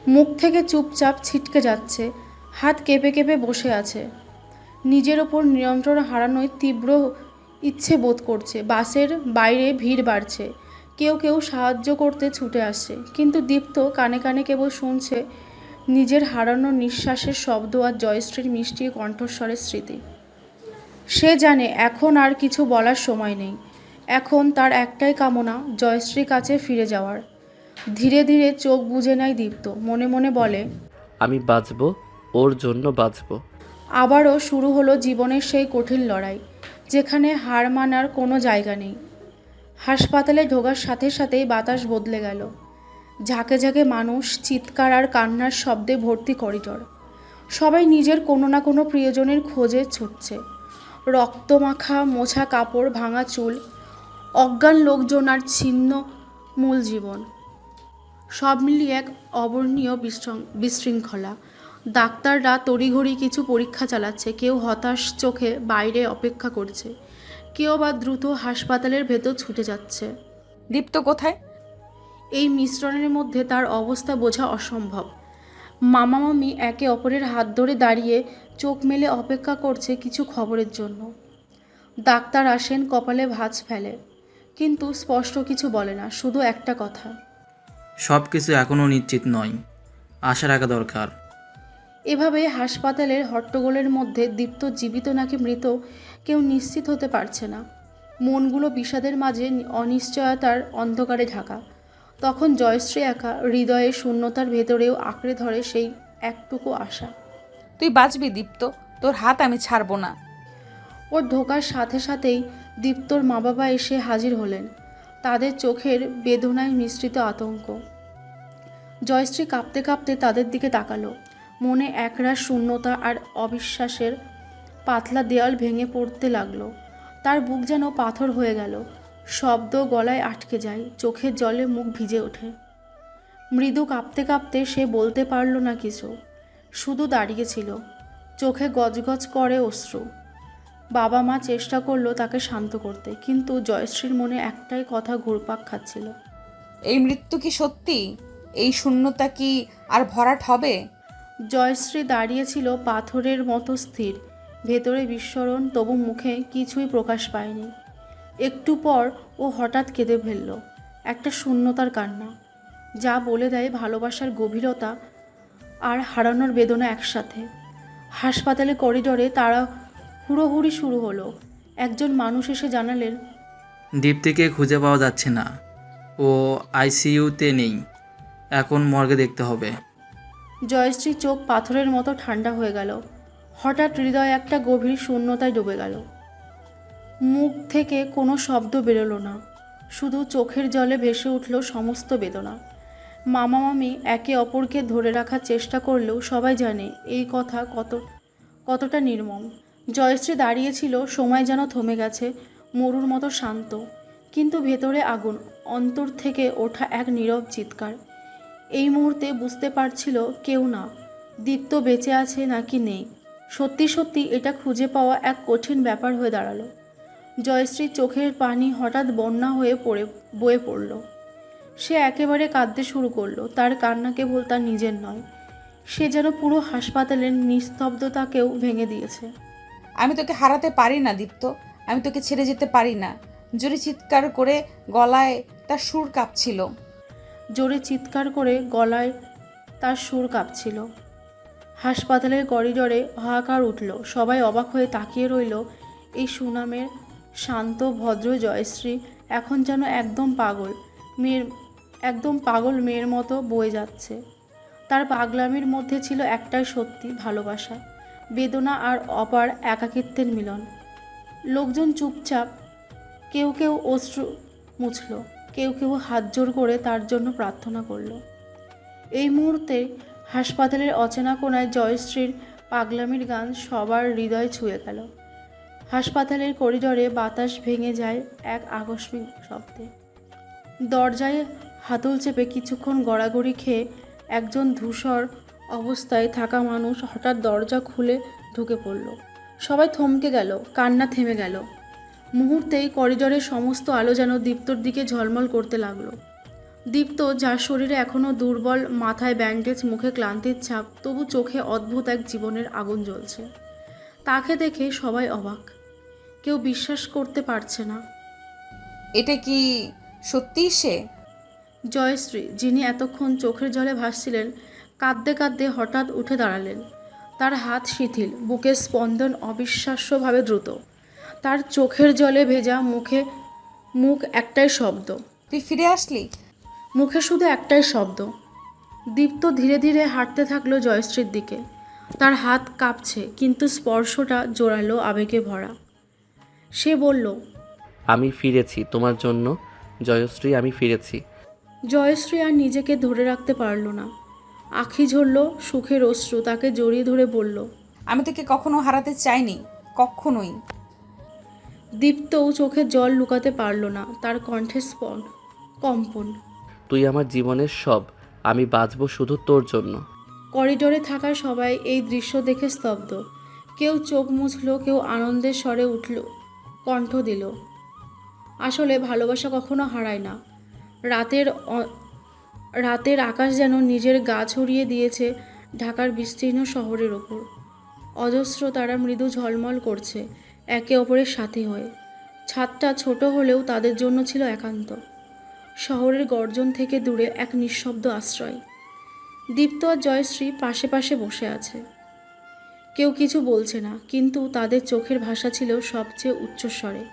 [SPEAKER 1] মুখ থেকে চুপচাপ ছিটকে যাচ্ছে, হাত কেঁপে কেঁপে বসে আছে। নিজের ওপর নিয়ন্ত্রণ হারানোয় তীব্র ইচ্ছে বোধ করছে। বাসের বাইরে ভিড় বাড়ছে, কেউ কেউ সাহায্য করতে ছুটে আসছে, কিন্তু দীপ্ত কানে কানে কেবল শুনছে নিজের হারানো নিঃশ্বাসের শব্দ আর জয়শ্রীর মিষ্টি কণ্ঠস্বরের স্মৃতি। সে জানে এখন আর কিছু বলার সময় নেই। এখন তার একটাই কামনা জয়শ্রীর কাছে ফিরে যাওয়ার। ধীরে ধীরে চোখ বুজে নেয় দীপ্ত, মনে মনে বলে,
[SPEAKER 2] আমি বাঁচবো, ওর জন্য বাঁচবো।
[SPEAKER 1] আবারও শুরু হলো জীবনের সেই কঠিন লড়াই, যেখানে হার মানার কোনো জায়গা নেই। হাসপাতালে ঢোকার সাথে সাথেই বাতাস বদলে গেল। ঝাঁকে ঝাঁকে মানুষ, চিৎকার আর কান্নার শব্দে ভর্তি করিডর। সবাই নিজের কোনো না কোনো প্রিয়জনের খোঁজে ছুটছে। রক্তমাখা মোছা কাপড়, ভাঙা চুল, অজ্ঞান লোকজন আর ছিন্ন মূল জীবন, সব মিলিয়ে এক অবর্ণীয় বিশৃঙ্খলা। ডাক্তাররা তড়িঘড়ি কিছু পরীক্ষা চালাচ্ছে, কেউ হতাশ চোখে বাইরে অপেক্ষা করছে, কেউ বা দ্রুত হাসপাতালের ভেতর ছুটে যাচ্ছে।
[SPEAKER 4] দীপ্ত কোথায়?
[SPEAKER 1] এই মিশ্রণের মধ্যে তার অবস্থা বোঝা অসম্ভব। মামা মামি একে অপরের হাত ধরে দাঁড়িয়ে চোখ মেলে অপেক্ষা করছে কিছু খবরের জন্য। ডাক্তার আসেন, কপালে ভাঁজ ফেলে, কিন্তু স্পষ্ট কিছু বলে না, শুধু একটা কথা,
[SPEAKER 3] সব কিছু এখনও নিশ্চিত নয়, আশা রাখা দরকার।
[SPEAKER 1] এভাবে হাসপাতালের হট্টগোলের মধ্যে দীপ্ত জীবিত নাকি মৃত কেউ নিশ্চিত হতে পারছে না। মনগুলো বিষাদের মাঝে অনিশ্চয়তার অন্ধকারে ঢাকা। তখন জয়শ্রী একা, হৃদয়ে শূন্যতার ভেতরেও আঁকড়ে ধরে সেই একটুকু আশা।
[SPEAKER 4] তুই বাঁচবি দীপ্ত, তোর হাত আমি ছাড়বো না।
[SPEAKER 1] ওর ঢোকার সাথে সাথেই দীপ্তর মা বাবা এসে হাজির হলেন, তাদের চোখের বেদনায় মিশ্রিত আতঙ্ক। জয়শ্রী কাঁপতে কাঁপতে তাদের দিকে তাকালো, মনে একরাশ শূন্যতা আর অবিশ্বাসের পাতলা দেয়াল ভেঙে পড়তে লাগলো। তার বুক যেন পাথর হয়ে গেল, শব্দ গলায় আটকে যায়, চোখের জলে মুখ ভিজে ওঠে। মৃদু কাঁপতে কাঁপতে সে বলতে পারল না কিছু, শুধু দাঁড়িয়েছিল, চোখে গজগজ করে অশ্রু। বাবা মা চেষ্টা করলো তাকে শান্ত করতে, কিন্তু জয়শ্রীর মনে একটাই কথা ঘুরপাক খাচ্ছিল,
[SPEAKER 4] এই মৃত্যু কি সত্যি? এই শূন্যতা কি আর ভরাট হবে?
[SPEAKER 1] জয়শ্রী দাঁড়িয়েছিল পাথরের মতো স্থির, ভেতরে বিস্ফোরণ, তবু মুখে কিছুই প্রকাশ পায়নি। একটু পর ও হঠাৎ কেঁদে ফেলল, একটা শূন্যতার কান্না, যা বলে দেয় ভালোবাসার গভীরতা আর হারানোর বেদনা একসাথে। হাসপাতালে করিডোরে তারা হুড়োহুড়ি শুরু হলো। একজন মানুষ এসে জানালেন,
[SPEAKER 3] দীপ্তিকে খুঁজে পাওয়া যাচ্ছে না, ও আইসিইউতে নেই, এখন মর্গে দেখতে হবে।
[SPEAKER 1] জয়শ্রী চোখ পাথরের মতো ঠান্ডা হয়ে গেল। হঠাৎ হৃদয় একটা গভীর শূন্যতায় ডুবে গেল। মুখ থেকে কোনো শব্দ বেরোলো না, শুধু চোখের জলে ভেসে উঠল সমস্ত বেদনা। মামা মামি একে অপরকে ধরে রাখার চেষ্টা করলেও সবাই জানে এই কথা কতটা নির্মম। জয়শ্রী দাঁড়িয়েছিল, সময় যেন থমে গেছে, মরুর মতো শান্ত, কিন্তু ভেতরে আগুন, অন্তর থেকে ওঠা এক নীরব চিৎকার। এই মুহূর্তে বুঝতে পারছিল কেউ না, দীপ্ত বেঁচে আছে নাকি নেই। সত্যি সত্যি এটা খুঁজে পাওয়া এক কঠিন ব্যাপার হয়ে দাঁড়ালো। জয়শ্রীর চোখের পানি হঠাৎ বন্যা হয়ে বয়ে পড়ল। সে একেবারে কাঁদতে শুরু করলো। তার কান্না কেবল তার নিজের নয়, সে যেন পুরো হাসপাতালের নিস্তব্ধতাকেও ভেঙে দিয়েছে।
[SPEAKER 4] আমি তোকে হারাতে পারি না দীপ্ত, আমি তোকে ছেড়ে যেতে পারি না। জোরে চিৎকার করে গলায় তার সুর কাঁপছিল।
[SPEAKER 1] জোরে চিৎকার করে গলায় তার সুর কাঁপছিল। হাসপাতালের করিডোরে হাহাকার উঠল, সবাই অবাক হয়ে তাকিয়ে রইল। এই সুনামের শান্ত ভদ্র জয়শ্রী এখন যেন একদম পাগল মেয়ের মতো বয়ে যাচ্ছে। তার পাগলামির মধ্যে ছিল একটাই সত্যি, ভালোবাসা, বেদনা আর অপার একাকিত্বের মিলন। লোকজন চুপচাপ, কেউ কেউ অশ্রু মুছল, কেউ কেউ হাত জোর করে তার জন্য প্রার্থনা করল। এই মুহূর্তে হাসপাতালের অচেনা কোণায় জয়শ্রীর পাগলামির গান সবার হৃদয় ছুঁয়ে গেল। হাসপাতালের করিডোরে বাতাস ভেঙে যায় এক আকস্মিক শব্দে। দরজায় হাতল চেপে কিছুক্ষণ গড়াগড়ি খেয়ে একজন ধূসর অবস্থায় থাকা মানুষ হঠাৎ দরজা খুলে ঢুকে পড়ল। সবাই থমকে গেল, কান্না থেমে গেল। মুহূর্তেই করিডোরের সমস্ত আলো যেন দীপ্তর দিকে ঝলমল করতে লাগলো। দীপ্ত, যার শরীরে এখনও দুর্বল, মাথায় ব্যান্ডেজ, মুখে ক্লান্তির ছাপ, তবু চোখে অদ্ভুত এক জীবনের আগুন জ্বলছে। তাকে দেখে সবাই অবাক। কেউ বিশ্বাস করতে পারছে না।
[SPEAKER 4] এটা কি সত্যিই সে?
[SPEAKER 1] জয়শ্রী, যিনি এতক্ষণ চোখের জলে ভাসছিলেন, কাঁদতে কাঁদতে হঠাৎ উঠে দাঁড়ালেন। তার হাত শিথিল, বুকের স্পন্দন অবিশ্বাস্যভাবে দ্রুত। তার চোখের জলে ভেজা মুখ একটাই শব্দ,
[SPEAKER 4] তুই ফিরে আসলি?
[SPEAKER 1] মুখে শুধু একটাই শব্দ। দীপ্ত ধীরে ধীরে হাঁটতে থাকলো জয়শ্রীর দিকে। তার হাত কাঁপছে, কিন্তু স্পর্শটা জোরালো, আবেগে ভরা। সে বলল,
[SPEAKER 2] আমি ফিরেছি তোমার জন্য জয়শ্রী, আমি ফিরেছি।
[SPEAKER 1] জয়শ্রী আর নিজেকে ধরে রাখতে পারল না। আঁখি ঝরল সুখের অশ্রু, তাকে জড়িয়ে ধরে বলল।
[SPEAKER 4] আমি তোকে কখনো হারাতে চাইনি, কখনোই।
[SPEAKER 1] দীপ্তও চোখে জল লুকাতে পারল না, তার কণ্ঠে কম্পন।
[SPEAKER 2] তুই আমার জীবনের সব, আমি বাঁচব শুধু তোর জন্য।
[SPEAKER 1] করিডোরে থাকা সবাই এই দৃশ্য দেখে স্তব্ধ। কেউ চোখ মুছল, কেউ আনন্দের স্বরে উঠল, কণ্ঠ দিল। আসলে ভালোবাসা কখনো হারায় না। রাতের আকাশ যেন নিজের গা ছড়িয়ে দিয়েছে ঢাকার বিস্তীর্ণ শহরের ওপর। অজস্র তারা মৃদু ঝলমল করছে একে অপরের সাথী হয়ে। ছাদটা ছোট হলেও তাদের জন্য ছিল একান্ত। শহরের গর্জন থেকে দূরে এক নিঃশব্দ আশ্রয়। দীপ্ত আর জয়শ্রী পাশে পাশে বসে আছে। কেউ কিছু বলছে না, কিন্তু তাদের চোখের ভাষা ছিল সবচেয়ে উচ্চস্বরে।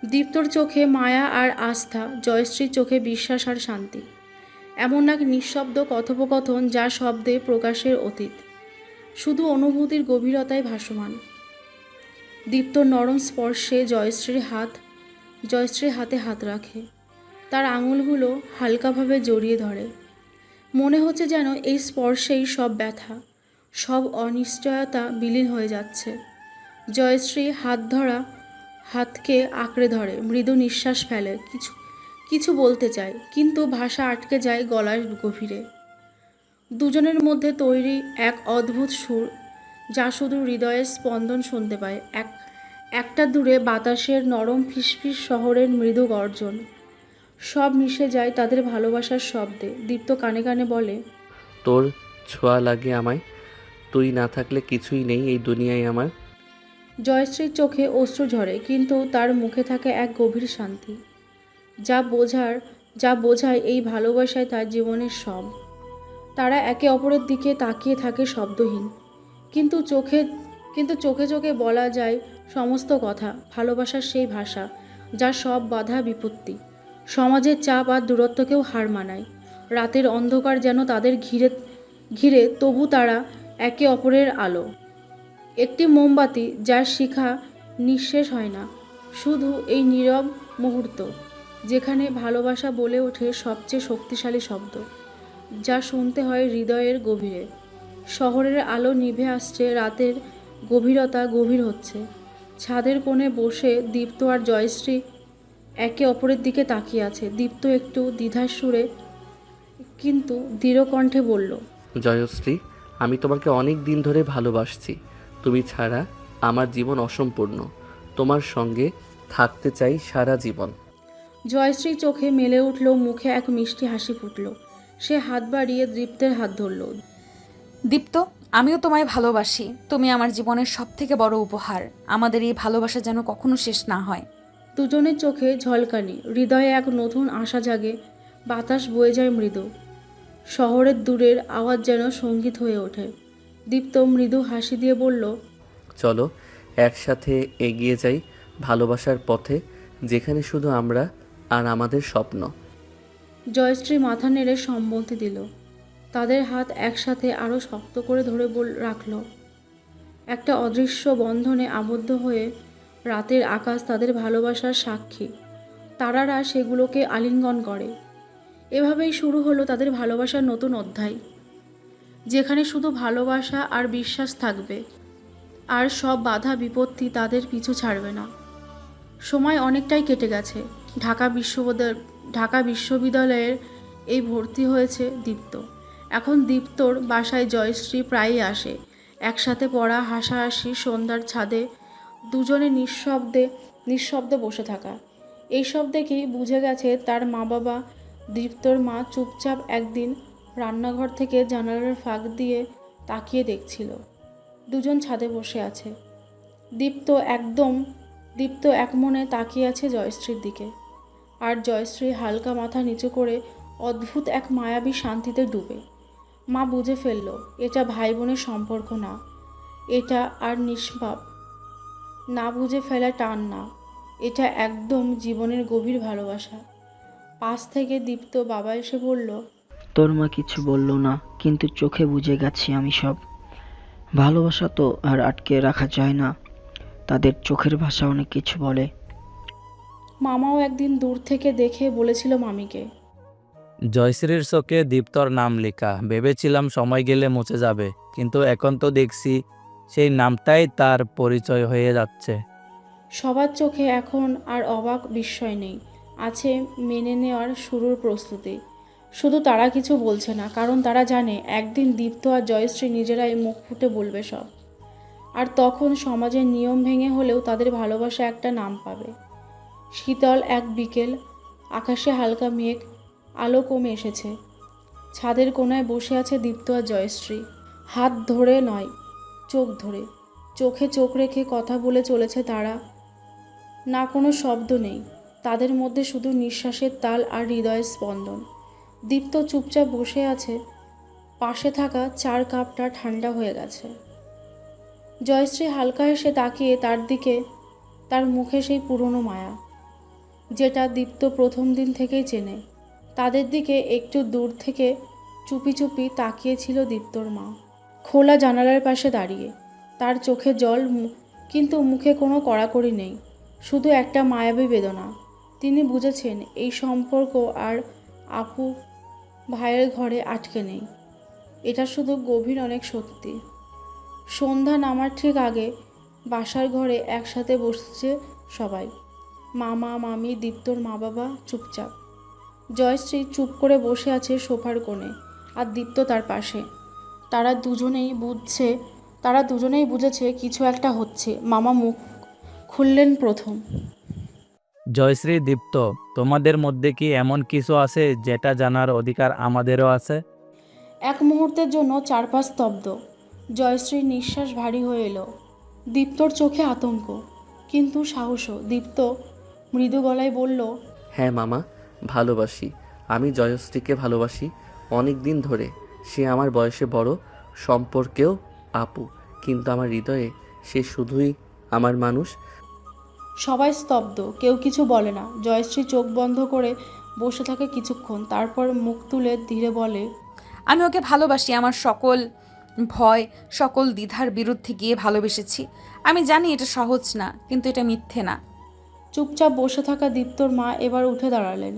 [SPEAKER 1] দীপ্তর চোখে মায়া আর আস্থা, জয়শ্রীর চোখে বিশ্বাস আর শান্তি। এমন এক নিঃশব্দ কথোপকথন যা শব্দে প্রকাশের অতীত, শুধু অনুভূতির গভীরতায় ভাসমান। দীপ্তর নরম স্পর্শে জয়শ্রীর হাতে হাত রাখে। তার আঙুলগুলো হালকাভাবে জড়িয়ে ধরে। মনে হচ্ছে যেন এই স্পর্শেই সব ব্যথা, সব অনিশ্চয়তা বিলীন হয়ে যাচ্ছে। জয়শ্রী হাতকে আঁকড়ে ধরে, মৃদু নিঃশ্বাস ফেলে, কিছু বলতে চায়, কিন্তু ভাষা আটকে যায় গলার গভীরে। দুজনের মধ্যে তৈরি এক অদ্ভুত সুর, যা শুধু হৃদয়ের স্পন্দন শুনতে পায়। একটা দূরে বাতাসের নরম ফিসফিস, শহরের মৃদু গর্জন, সব মিশে যায় তাদের ভালোবাসার শব্দে। দীপ্ত কানে কানে বলে,
[SPEAKER 2] তোর ছোঁয়া লাগে আমায়, তুই না থাকলে কিছুই নেই এই দুনিয়ায় আমার।
[SPEAKER 1] জয়শ্রীর চোখে অশ্রু ঝরে, কিন্তু তার মুখে থাকে এক গভীর শান্তি, যা বোঝায় এই ভালোবাসায় তার জীবনের সব। তারা একে অপরের দিকে তাকিয়ে থাকে শব্দহীন, কিন্তু চোখে চোখে বলা যায় সমস্ত কথা। ভালোবাসার সেই ভাষা যা সব বাধা বিপত্তি, সমাজের চাপ আর দূরত্বকেও হার মানায়। রাতের অন্ধকার যেন তাদের ঘিরে, তবু তারা একে অপরের আলো। একটি মোমবাতি যার শিখা নিঃশেষ হয় না, শুধু এই নীরব মুহূর্ত যেখানে ভালোবাসা বলে ওঠে সবচেয়ে শক্তিশালী শব্দ, যা শুনতে হয় হৃদয়ের গভীরে। শহরের আলো নিভে আসছে, রাতের গভীরতা গভীর হচ্ছে। ছাদের কোণে বসে দীপ্ত আর জয়শ্রী একে অপরের দিকে তাকিয়ে আছে। দীপ্ত একটু দ্বিধার সুরে কিন্তু দৃঢ় কণ্ঠে বলল,
[SPEAKER 2] জয়শ্রী, আমি তোমাকে অনেক দিন ধরে ভালোবাসছি। তুমি ছাড়া আমার জীবন অসম্পূর্ণ। তোমার সঙ্গে থাকতে চাই সারা জীবন।
[SPEAKER 1] জয়শ্রী চোখে মেলে উঠল, মুখে এক মিষ্টি হাসি ফুটল। সে হাত বাড়িয়ে দীপ্তের হাত ধরল।
[SPEAKER 4] দীপ্ত, আমিও তোমায় ভালোবাসি। তুমি আমার জীবনের সব থেকে বড় উপহার। আমাদের এই ভালোবাসা যেন কখনো শেষ না হয়।
[SPEAKER 1] দুজনের চোখে ঝলকানি, হৃদয়ে এক নতুন আশা জাগে। বাতাস বয়ে যায় মৃদু, শহরের দূরের আওয়াজ যেন সঙ্গীত হয়ে ওঠে। দীপ্ত মৃদু হাসি দিয়ে বলল,
[SPEAKER 2] চলো একসাথে এগিয়ে যাই ভালোবাসার পথে, যেখানে শুধু আমরা আর আমাদের স্বপ্ন।
[SPEAKER 1] জয়শ্রী মাথা নেড়ে সম্মতি দিল। তাদের হাত একসাথে আরও শক্ত করে ধরে রাখল। একটা অদৃশ্য বন্ধনে আবদ্ধ হয়ে রাতের আকাশ তাদের ভালোবাসার সাক্ষী। তারারা সেগুলোকে আলিঙ্গন করে। এভাবেই শুরু হলো তাদের ভালোবাসার নতুন অধ্যায়, যেখানে শুধু ভালোবাসা আর বিশ্বাস থাকবে, আর সব বাধা বিপত্তি তাদের পিছু ছাড়বে না। সময় অনেকটাই কেটে গেছে। ঢাকা বিশ্ববিদ্যালয়ের এই ভর্তি হয়েছে দীপ্ত। এখন দীপ্তর বাসায় জয়শ্রী প্রায়ই আসে। একসাথে পড়া, হাসাহাসি, সন্ধ্যার ছাদে দুজনে নিঃশব্দে বসে থাকা। এইসব দেখেই বুঝে গেছে তার মা বাবা। দীপ্তর মা চুপচাপ একদিন রান্নাঘর থেকে জানালার ফাঁক দিয়ে তাকিয়ে দেখছিল। দুজন ছাদে বসে আছে। দীপ্ত একদম দীপ্ত একমনে তাকিয়ে আছে জয়শ্রীর দিকে, আর জয়শ্রী হালকা মাথা নিচু করে অদ্ভুত এক মায়াবী শান্তিতে ডুবে। মা বুঝে ফেলল এটা ভাই বোনের সম্পর্ক না, এটা আর নিষ্পাপ না বুঝে ফেলা টান না, এটা একদম জীবনের গভীর ভালোবাসা। পাশ থেকে দীপ্ত বাবা এসে বলল,
[SPEAKER 7] তোর মা কিছু বললো না, কিন্তু চোখে বুঝে গেছি আমি সব। ভালোবাসা তো আর আটকে রাখা যায় না, তাদের চোখের ভাষা অনেক কিছু বলে।
[SPEAKER 1] মামাও একদিন দূর থেকে দেখে বলেছিল মামিকে,
[SPEAKER 5] জয়শ্রীর চোখে দীপ্তর নাম লেখা, ভেবেছিলাম সময় গেলে মুছে যাবে, কিন্তু এখন তো দেখছি সেই নামটাই তার পরিচয় হয়ে যাচ্ছে।
[SPEAKER 1] সবার চোখে এখন আর অবাক বিস্ময় নেই, আছে মেনে নেওয়ার শুরুর প্রস্তুতি। শুধু তারা কিছু বলছে না, কারণ তারা জানে একদিন দীপ্ত আর জয়শ্রী নিজেরাই মুখ ফুটে বলবে সব। আর তখন সমাজের নিয়ম ভেঙে হলেও তাদের ভালোবাসা একটা নাম পাবে। শীতল এক বিকেল, আকাশে হালকা মেঘ, আলো কমে এসেছে। ছাদের কোণায় বসে আছে দীপ্ত আর জয়শ্রী, হাত ধরে নয়, চোখ ধরে, চোখে চোখ রেখে কথা বলে চলেছে তারা। না কোনো শব্দ নেই, তাদের মধ্যে শুধু নিঃশ্বাসের তাল আর হৃদয়ের স্পন্দন। দীপ্ত চুপচাপ বসে আছে, পাশে থাকা চার কাপটা ঠান্ডা হয়ে গেছে। জয়শ্রী হালকা হেসে তাকিয়ে তার দিকে, তার মুখে সেই পুরনো মায়া, যেটা দীপ্ত প্রথম দিন থেকেই চেনে। তাদের দিকে একটু দূর থেকে চুপি চুপি তাকিয়েছিল দীপ্তর মা, খোলা জানালার পাশে দাঁড়িয়ে, তার চোখে জল, কিন্তু মুখে কোনো কড়াকড়ি নেই, শুধু একটা মায়াবী বেদনা। তিনি বুঝেছেন এই সম্পর্ক আর আপু ভাইয়ের ঘরে আটকে নেই, এটা শুধু গভীর অনেক সত্যি। সন্ধ্যা নামার ঠিক আগে বাসার ঘরে একসাথে বসছে সবাই, মামা মামি দীপ্তর মা বাবা চুপচাপ। জয়শ্রী চুপ করে বসে আছে সোফার কোণে, আর দীপ্ত তার পাশে। তারা দুজনেই বুঝেছে কিছু একটা হচ্ছে। মামা মুখ খুললেন প্রথম।
[SPEAKER 5] জয়শ্রী, দীপ্ত, তোমাদের মধ্যে কি এমন কিছু আছে যেটা জানার অধিকার আমাদেরও আছে?
[SPEAKER 1] এক মুহূর্তের জন্য চারপাশ স্তব্ধ। জয়শ্রীর নিঃশ্বাস ভারী হয়ে এলো, দীপ্তর চোখে আতঙ্ক কিন্তু সাহসও। দীপ্ত মৃদু গলায় বলল,
[SPEAKER 2] হ্যাঁ মামা, ভালোবাসি। আমি জয়শ্রীকে ভালোবাসি অনেক দিন ধরে। সে আমার বয়সে বড়, সম্পর্কেও আপু, কিন্তু আমার হৃদয়ে সে শুধুই আমার মানুষ।
[SPEAKER 1] সবাই স্তব্ধ, কেউ কিছু বলে না। জয়শ্রী চোখ বন্ধ করে বসে থাকে কিছুক্ষণ, তারপর মুখ তুলে ধীরে বলে,
[SPEAKER 4] আমি ওকে ভালোবাসি, আমার সকল ভয়, সকল দ্বিধার বিরুদ্ধে গিয়ে ভালোবেসেছি। আমি জানি এটা সহজ না, কিন্তু এটা মিথ্যে না।
[SPEAKER 1] চুপচাপ বসে থাকা দীপ্তর মা এবার উঠে দাঁড়ালেন,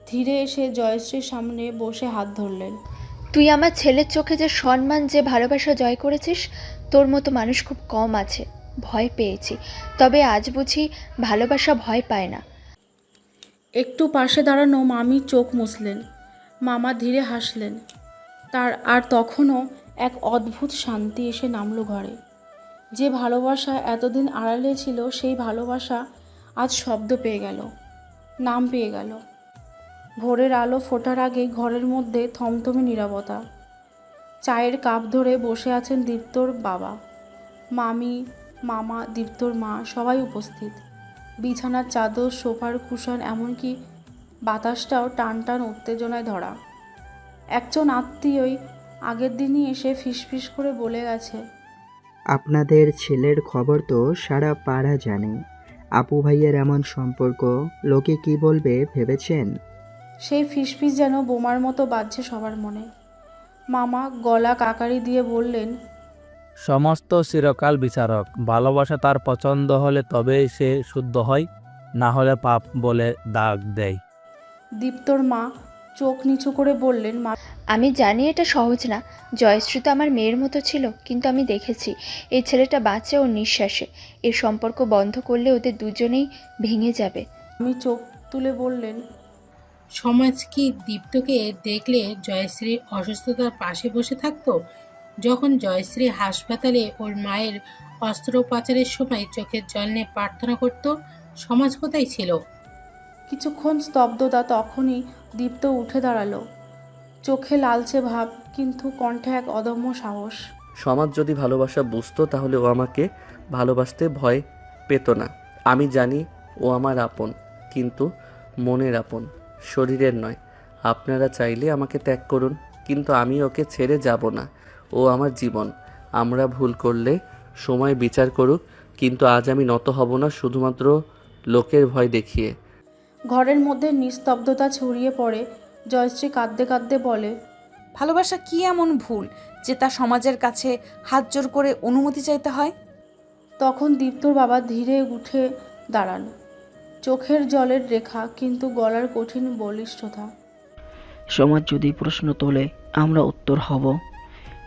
[SPEAKER 1] ধীরে এসে জয়শ্রীর সামনে বসে হাত ধরলেন।
[SPEAKER 8] তুই আমার ছেলের চোখে যে সম্মান, যে ভালোবাসা জয় করেছিস, তোর মতো মানুষ খুব কম আছে। ভয় পেয়েছি, তবে আজ বুঝি ভালোবাসা ভয় পায় না।
[SPEAKER 1] একটু পাশে দাঁড়ানো মামি চোখ মুছলেন, মামা ধীরে হাসলেন। আর তখনও এক অদ্ভুত শান্তি এসে নামলো ঘরে। যে ভালোবাসা এতদিন আড়ালে ছিল, সেই ভালোবাসা আজ শব্দ পেয়ে গেল, নাম পেয়ে গেল। ভোরের আলো ফোটার আগে ঘরের মধ্যে থমথমে নীরবতা। চায়ের কাপ ধরে বসে আছেন দীপ্তর বাবা, মামি, মামা, দীপ্তর মা, সবাই উপস্থিত। বিছানার চাদর, সোফার কুশন, এমনকি বাতাসটাও টান টান উত্তেজনায় ধরা। একজন আত্মীয়ই আগের দিনই এসে ফিসফিস করে বলে গেছে,
[SPEAKER 9] আপনাদের ছেলের খবর তো সারা পাড়া জানে। আপু ভাইয়ের এমন সম্পর্ক, লোকে কি বলবে ভেবেছেন?
[SPEAKER 1] সেই ফিসফিস যেন বোমার মতো বাজছে সবার মনে। মামা গলা কাকারি দিয়ে বললেন,
[SPEAKER 5] সমস্ত চিরকাল বিচারক। ভালোবাসা তার পছন্দ হলে তবেই সে শুদ্ধ হয়, না হলে পাপ বলে দাগ দেয়।
[SPEAKER 1] দীপ্তর মা চোখ নিচু করে বললেন,
[SPEAKER 8] আমি জানি এটা সহজ না। জয়শ্রী তো আমার মেয়ের মতো ছিল, কিন্তু আমি দেখেছি এই ছেলেটা বাঁচে ওর নিঃশ্বাসে। এই সম্পর্ক বন্ধ করলে ওদের দুজনেই ভেঙে যাবে।
[SPEAKER 1] আমি চোখ তুলে বললেন,
[SPEAKER 6] সমাজ কি দীপ্তকে দেখলে জয়শ্রীর অসুস্থতার পাশে বসে থাকতো? যখন জয়শ্রী হাসপাতালে ওর মায়ের অস্ত্রোপচারের সময় চোখের জল নিয়ে প্রার্থনা করত, সমাজ কোথায় ছিল?
[SPEAKER 1] কিছুক্ষণ স্তব্ধতা, তখনই দীপ্ত উঠে দাঁড়ালো, চোখে লালচে ভাব, কিন্তু কণ্ঠে এক অদম্য সাহস।
[SPEAKER 2] সমাজ যদি ভালোবাসা বুঝতো তাহলে ও আমাকে ভালোবাসতে ভয় পেত না। আমি জানি ও আমার আপন, কিন্তু মনের আপন, শরীরের নয়। আপনারা চাইলে আমাকে ত্যাগ করুন, কিন্তু আমি ওকে ছেড়ে যাব না। ও আমার জীবন। আমরা ভুল করলে সময় বিচার করুক, কিন্তু আজ আমি নত হব না শুধুমাত্র লোকের ভয় দেখিয়ে।
[SPEAKER 1] ঘরের মধ্যে নিস্তব্ধতা ছড়িয়ে পড়ে। জয়শ্রী কাঁদতে কাঁদতে বলে,
[SPEAKER 4] ভালোবাসা কি এমন ভুল যে তা সমাজের কাছে হাত জোর করে অনুমতি চাইতে হয়?
[SPEAKER 1] তখন দীপ্তর বাবা ধীরে উঠে দাঁড়ান, চোখের জলের রেখা কিন্তু গলার কঠিন বলিষ্ঠতা।
[SPEAKER 7] সমাজ যদি প্রশ্ন তোলে আমরা উত্তর হব,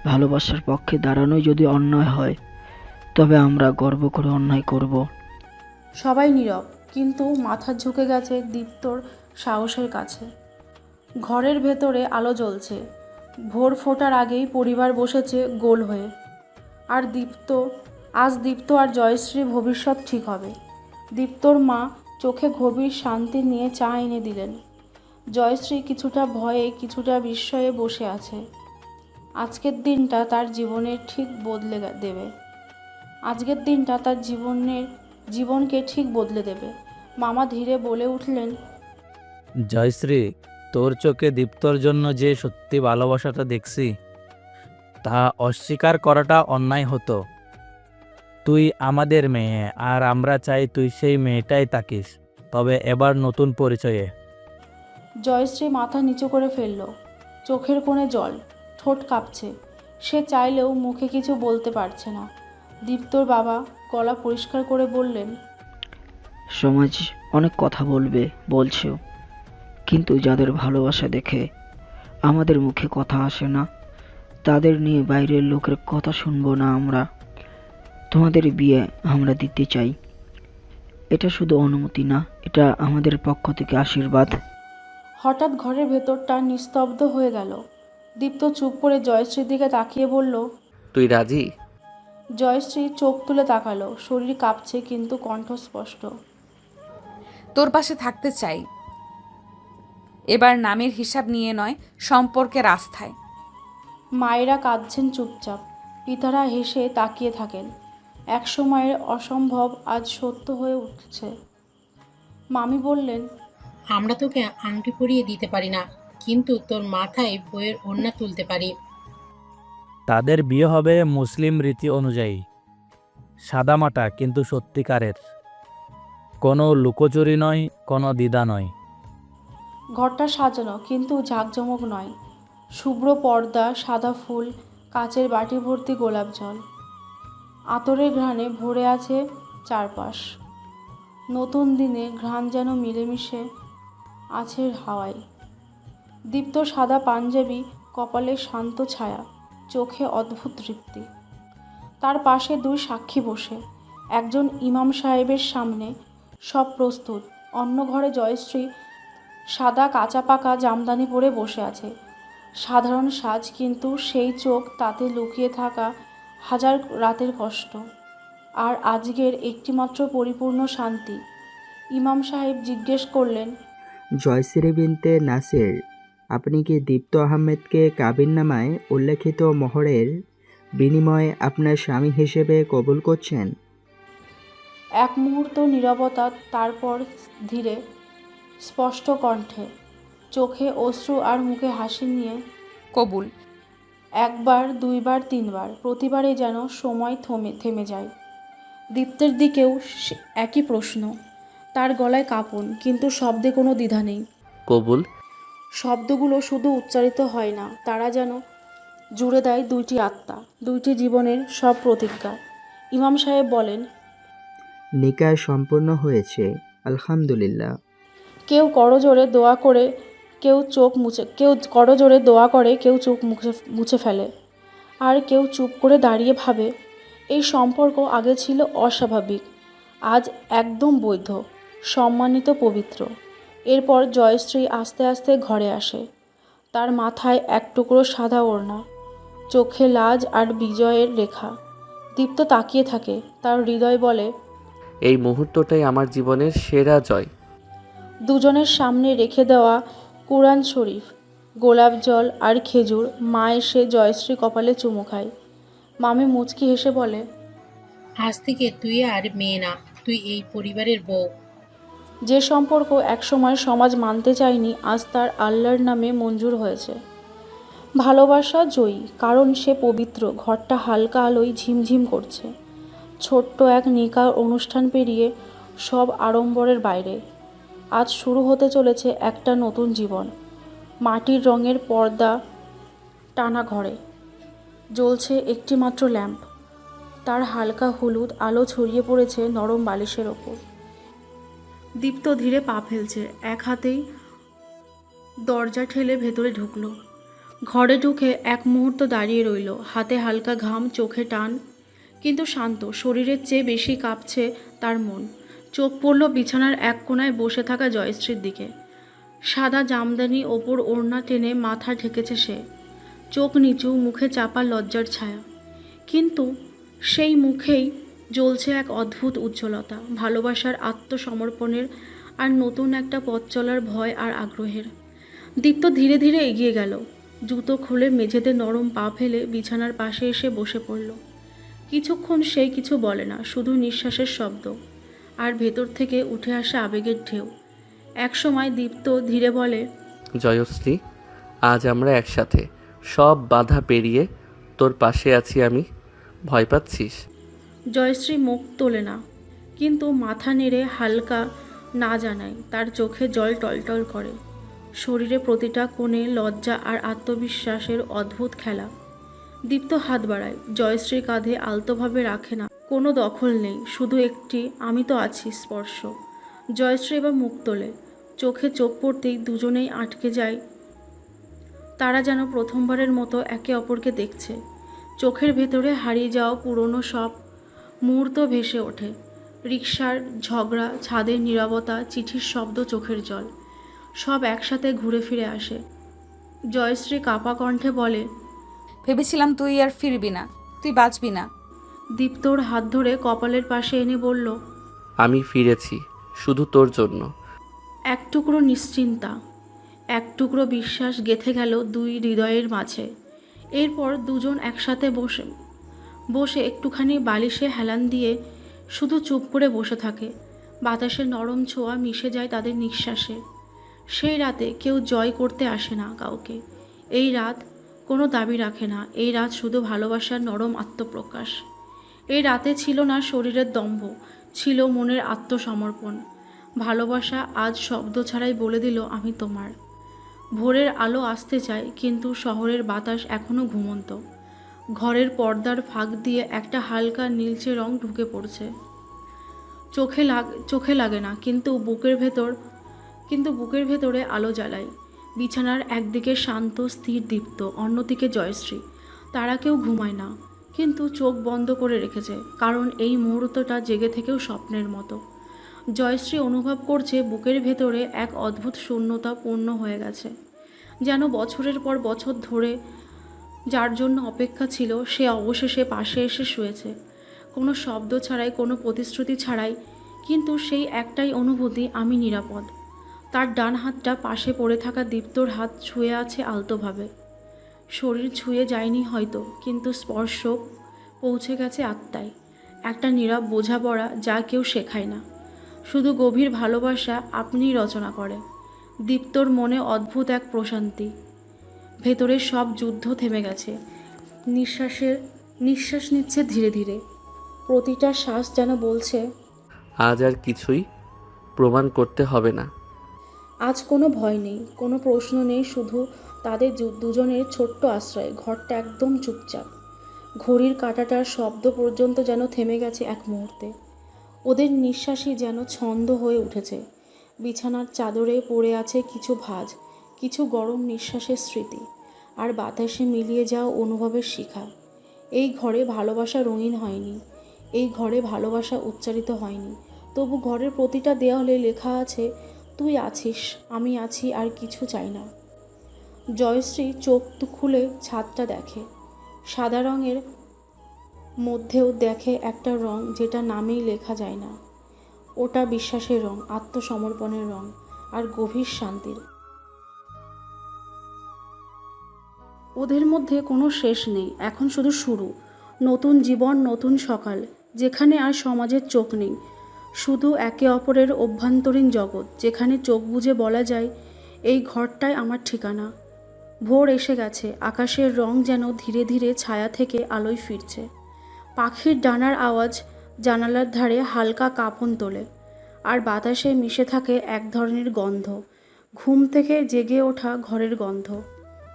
[SPEAKER 7] ভালোবাসার পক্ষে দাঁড়ানোই যদি অন্যায় হয় তবে আমরা গর্ব করে অন্যায় করব।
[SPEAKER 1] সবাই নীরব, কিন্তু মাথা ঝুঁকে গেছে দীপ্তর সাহসের কাছে। ঘরের ভেতরে আলো জ্বলছে, ভোর ফোটার আগেই পরিবার বসেছে গোল হয়ে। আর আজ দীপ্ত আর জয়শ্রীর ভবিষ্যৎ ঠিক হবে। দীপ্তর মা চোখে গভীর শান্তি নিয়ে চা এনে দিলেন। জয়শ্রী কিছুটা ভয়ে কিছুটা বিস্ময়ে বসে আছে। আজকের দিনটা তার জীবনের ঠিক বদলে দেবে। আজকের দিনটা তার জীবনকে ঠিক বদলে দেবে। মামা ধীরে বলে উঠলেন,
[SPEAKER 5] জয়শ্রী, তোর চোখে দীপ্তর জন্য যে সত্যি ভালোবাসাটা দেখছি তা অস্বীকার করাটা অন্যায় হতো। তুই আমাদের মেয়ে, আর আমরা চাই তুই সেই মেয়েটাই থাকিস, তবে এবার নতুন পরিচয়ে।
[SPEAKER 1] জয়শ্রী মাথা নিচু করে ফেলল, চোখের কোণে জল, ঠোঁট কাঁপছে। সে চাইলেও মুখে কিছু বলতে পারছে না। দীপ্তর বাবা গলা পরিষ্কার করে বললেন,
[SPEAKER 7] সমাজ অনেক কথা বলছেও, কিন্তু যাদের ভালোবাসা দেখে আমাদের মুখে কথা আসে না তাদের নিয়ে বাইরের লোকের কথা শুনবো না আমরা। তোমাদের বিয়ে আমরা দিতে চাই। এটা শুধু অনুমতি না, এটা আমাদের পক্ষ থেকে আশীর্বাদ।
[SPEAKER 1] হঠাৎ ঘরের ভেতরটা নিস্তব্ধ হয়ে গেল। দীপ্ত চুপ করে জয়শ্রীর দিকে তাকিয়ে বলল,
[SPEAKER 2] তুই রাজি?
[SPEAKER 1] জয়শ্রী চোখ তুলে তাকালো, শরীর কাঁপছে কিন্তু কণ্ঠ স্পষ্ট।
[SPEAKER 4] তোর পাশে থাকতে চাই, এবার নামের হিসাব নিয়ে নয়, সম্পর্কের আস্থায়।
[SPEAKER 1] মায়েরা কাঁদছেন চুপচাপ, পিতারা হেসে তাকিয়ে থাকেন। এক সময়ের অসম্ভব আজ সত্য হয়ে উঠছে। মামি বললেন,
[SPEAKER 6] আমরা তোকে আংটি পরিয়ে দিতে পারি না, কিন্তু তোর মাথায় বইয়ের ওড়না তুলতে পারি।
[SPEAKER 5] তাদের বিয়ে হবে মুসলিম রীতি অনুযায়ী, সাদামাটা কিন্তু সত্যিকারের। কোনো লুকোচুরি নয়, কোনো দ্বিধা নয়।
[SPEAKER 1] ঘরটা সাজানো কিন্তু ঝাঁকজমক নয়। শুভ্র পর্দা, সাদা ফুল, কাচের বাটি ভর্তি গোলাপ জল, আতরের ঘ্রাণে ভরে আছে চারপাশ। নতুন দিনে ঘ্রাণ যেন মিলেমিশে আছে হাওয়ায়। দীপ্ত সাদা পাঞ্জাবি, কপালে শান্ত ছায়া, চোখে অদ্ভুত তৃপ্তি। তার পাশে দুই সাক্ষী বসে, একজন ইমাম সাহেবের সামনে। সব প্রস্তুত। অন্য ঘরে জয়শ্রী সাদা কাঁচা পাকা জামদানি পরে বসে আছে। সাধারণ সাজ, কিন্তু সেই চোখ, তাতে লুকিয়ে থাকা হাজার রাতের কষ্ট আর আজকের একটিমাত্র পরিপূর্ণ শান্তি। ইমাম সাহেব জিজ্ঞেস করলেন,
[SPEAKER 9] জয়শ্রী বিনতে নাসির, আপনি কি দীপ্ত আহমেদকে কাবিননামায় উল্লেখিত মোহরের বিনিময়ে আপনার স্বামী হিসেবে কবুল করছেন?
[SPEAKER 1] এক মুহূর্ত নীরবতা, তারপর ধীরে স্পষ্ট কণ্ঠে, চোখে অশ্রু আর মুখে হাসি নিয়ে,
[SPEAKER 4] কবুল।
[SPEAKER 1] একবার, দুইবার, তিনবার, প্রতিবারই যেন সময় থেমে যায়। দীপ্তের দিকেও একই প্রশ্ন। তার গলায় কাঁপন, কিন্তু শব্দে কোনো দ্বিধা নেই।
[SPEAKER 2] কবুল।
[SPEAKER 1] শব্দগুলো শুধু উচ্চারিত হয় না, তারা যেন জুড়ে দেয় দুইটি আত্মা, দুইটি জীবনের সব প্রতিজ্ঞা। ইমাম সাহেব বলেন,
[SPEAKER 9] নিকাহ সম্পূর্ণ হয়েছে, আলহামদুলিল্লাহ।
[SPEAKER 1] কেউ করজোরে দোয়া করে, কেউ করজোরে দোয়া করে, কেউ চোখ মুছে ফেলে, আর কেউ চুপ করে দাঁড়িয়ে ভাবে এই সম্পর্ক আগে ছিল অস্বাভাবিক, আজ একদম বৈধ, সম্মানিত, পবিত্র। এরপর জয়শ্রী আস্তে আস্তে ঘরে আসে। তার মাথায় এক টুকরো সাদা ওড়না, চোখে লাজ আর বিজয়ের রেখা। দীপ্ত তাকিয়ে থাকে, তার হৃদয় বলে,
[SPEAKER 2] এই মুহূর্তটাই আমার জীবনের সেরা জয়।
[SPEAKER 1] দুজনের সামনে রেখে দেওয়া কুরআন শরীফ, গোলাপ জল আর খেজুর। মা এসে জয়শ্রী কপালে চুমু খায়। মামি মুচকি হেসে বলে,
[SPEAKER 6] আজ থেকে তুই আর মেয়ে না, তুই এই পরিবারের বউ।
[SPEAKER 1] যে সম্পর্ক একসময় সমাজ মানতে চায়নি, আজ তার আল্লাহর নামে মঞ্জুর হয়েছে। ভালোবাসা জয়ী, কারণ সে পবিত্র। ঘরটা হালকা আলোয় ঝিমঝিম করছে। ছোট্ট এক নিকাহ অনুষ্ঠান পেরিয়ে সব আড়ম্বরের বাইরে আজ শুরু হতে চলেছে একটা নতুন জীবন। মাটির রঙের পর্দা টানা ঘরে জ্বলছে একটি মাত্র ল্যাম্প। তার হালকা হলুদ আলো ছড়িয়ে পড়েছে নরম বালিশের ওপর। দীপ্ত ধীরে পা ফেলছে, এক হাতেই দরজা ঠেলে ভেতরে ঢুকলো। ঘরে ঢুকে এক মুহূর্ত দাঁড়িয়ে রইল, হাতে হালকা ঘাম, চোখে টান, কিন্তু শান্ত। শরীরের চেয়ে বেশি কাঁপছে তার মন। চোখ পড়ল বিছানার এক কোণায় বসে থাকা জয়শ্রীর দিকে। সাদা জামদানি ওপর ওড়না টেনে মাথা ঢেকেছে সে। চোখ নিচু, মুখে চাপা লজ্জার ছায়া, কিন্তু সেই মুখেই জ্বলছে এক অদ্ভুত উজ্জ্বলতা, ভালোবাসার, আত্মসমর্পণের, আর নতুন একটা পথ চলার ভয় আর আগ্রহের। দীপ্ত ধীরে ধীরে এগিয়ে গেল, জুতো খুলে মেঝেতে নরম পা ফেলে বিছানার পাশে এসে বসে পড়ল। কিছুক্ষণ সে কিছু বলে না, শুধু নিঃশ্বাসের শব্দ আর ভেতর থেকে উঠে আসা আবেগের ঢেউ। একসময় দীপ্ত ধীরে বলে,
[SPEAKER 2] জয়শ্রী, আজ আমরা একসাথে, সব বাধা পেরিয়ে তোর পাশে আছি আমি। ভয় পাচ্ছিস?
[SPEAKER 1] জয়শ্রী মুখ তোলে না, কিন্তু মাথা নেড়ে হালকা না জানায়। তার চোখে জল টলটল করে, শরীরে প্রতিটা কোণে লজ্জা আর আত্মবিশ্বাসের অদ্ভুত খেলা। দীপ্ত হাত বাড়ায়, জয়শ্রীর কাঁধে আলতোভাবে রাখে না, কোনো দখল নেই, শুধু একটি আমি তো আছি স্পর্শ। জয়শ্রী এবার মুখ তোলে, চোখে চোখ পড়তেই দুজনেই আটকে যায়। তারা যেন প্রথমবারের মতো একে অপরকে দেখছে। চোখের ভেতরে হারিয়ে যাওয়া পুরনো সব মুহূর্ত ভেসে ওঠে। রিকশার ঝগড়া, ছাদের নীরবতা, চিঠির শব্দ, চোখের জল, সব একসাথে ঘুরে ফিরে আসে। জয়শ্রী কাঁপা কণ্ঠে বলে,
[SPEAKER 4] ভেবেছিলাম তুই আর ফিরবি না, তুই বাঁচবি না।
[SPEAKER 1] দীপ্তর হাত ধরে কপালের পাশে এনে বলল,
[SPEAKER 2] আমি ফিরেছি শুধু তোর জন্য।
[SPEAKER 1] এক টুকরো নিশ্চিন্তা, এক টুকরো বিশ্বাস গেঁথে গেল দুই হৃদয়ের মাঝে। এরপর দুজন একসাথে বসে বসে একটুখানি বালিশে হেলান দিয়ে শুধু চুপ করে বসে থাকে। বাতাসের নরম ছোঁয়া মিশে যায় তাদের নিঃশ্বাসে। সেই রাতে কেউ জয় করতে আসে না কাউকে। এই রাত কোনো দাবি রাখে না। এই রাত শুধু ভালোবাসার নরম আত্মপ্রকাশ। এই রাতে ছিল না শরীরের দম্ভ, ছিল মনের আত্মসমর্পণ। ভালোবাসা আজ শব্দ ছাড়াই বলে দিল, আমি তোমার। ভোরের আলো আসতে চায়, কিন্তু শহরের বাতাস এখনও ঘুমন্ত। ঘরের পর্দার ফাঁক দিয়ে একটা হালকা নীলচে রং ঢুকে পড়ছে। চোখে লাগে না, কিন্তু বুকের ভেতরে আলো জ্বালায়। বিছানার একদিকে শান্ত স্থির দীপ্ত, অন্যদিকে জয়শ্রী। তারা কেউ ঘুমায় না, কিন্তু চোখ বন্ধ করে রেখেছে, কারণ এই মুহূর্তটা জেগে থেকেও স্বপ্নের মতো। জয়শ্রী অনুভব করছে বুকের ভেতরে এক অদ্ভুত শূন্যতা পূর্ণ হয়ে গেছে, যেন বছরের পর বছর ধরে যার জন্য অপেক্ষা ছিল সে অবশেষে পাশে এসে শুয়েছে। কোনো শব্দ ছাড়াই, কোনো প্রতিশ্রুতি ছাড়াই, কিন্তু সেই একটাই অনুভূতি, আমি নিরাপদ। তার ডান হাতটা পাশে পড়ে থাকা দীপ্তর হাত ছুঁয়ে আছে আলতোভাবে। শরীর ছুঁয়ে যায়নি হয়তো, কিন্তু স্পর্শ পৌঁছে গেছে আত্মায়। একটা নীরব বোঝাপড়া যা কেউ শেখায় না, শুধু গভীর ভালোবাসা আপনিই রচনা করে। দীপ্তর মনে অদ্ভুত এক প্রশান্তি। ভেতরের সব যুদ্ধ থেমে গেছে। নিঃশ্বাস নিচ্ছে ধীরে ধীরে। প্রতিটা শ্বাস যেন বলছে,
[SPEAKER 2] আজ আর কিছুই প্রমাণ করতে হবে না।
[SPEAKER 1] আজ কোনো ভয় নেই, কোনো প্রশ্ন নেই, শুধু তাদের দুজনের ছোট্ট আশ্রয়। ঘরটা একদম চুপচাপ। ঘড়ির কাঁটাটার শব্দ পর্যন্ত যেন থেমে গেছে এক মুহূর্তে। ওদের নিঃশ্বাসই যেন ছন্দ হয়ে উঠেছে। বিছানার চাদরে পড়ে আছে কিছু ভাঁজ, কিছু গরম নিঃশ্বাসের স্মৃতি, আর বাতাসে মিলিয়ে যাওয়া অনুভবের শিখা। এই ঘরে ভালোবাসা রঙিন হয়নি, এই ঘরে ভালোবাসা উচ্চারিত হয়নি, তবু ঘরের প্রতিটা দেওয়ালে লেখা আছে, তুই আছিস, আমি আছি, আর কিছু চাই না। জয়শ্রী চোখ খুলে ছাদটা দেখে। সাদা রঙের মধ্যেও দেখে একটা রং যেটা নামেই লেখা যায় না। ওটা বিশ্বাসের রং, আত্মসমর্পণের রং, আর গভীর শান্তির। ওদের মধ্যে কোনো শেষ নেই, এখন শুধু শুরু। নতুন জীবন, নতুন সকাল, যেখানে আর সমাজের চোখ নেই, শুধু একে অপরের অভ্যন্তরীণ জগৎ, যেখানে চোখ বুজে বলা যায় এই ঘরটাই আমার ঠিকানা। ভোর এসে গেছে, আকাশের রং যেন ধীরে ধীরে ছায়া থেকে আলোয় ফিরছে। পাখির ডানার আওয়াজ জানালার ধারে হালকা কাঁপন তোলে, আর বাতাসে মিশে থাকে এক ধরনের গন্ধ, ঘুম থেকে জেগে ওঠা ঘরের গন্ধ।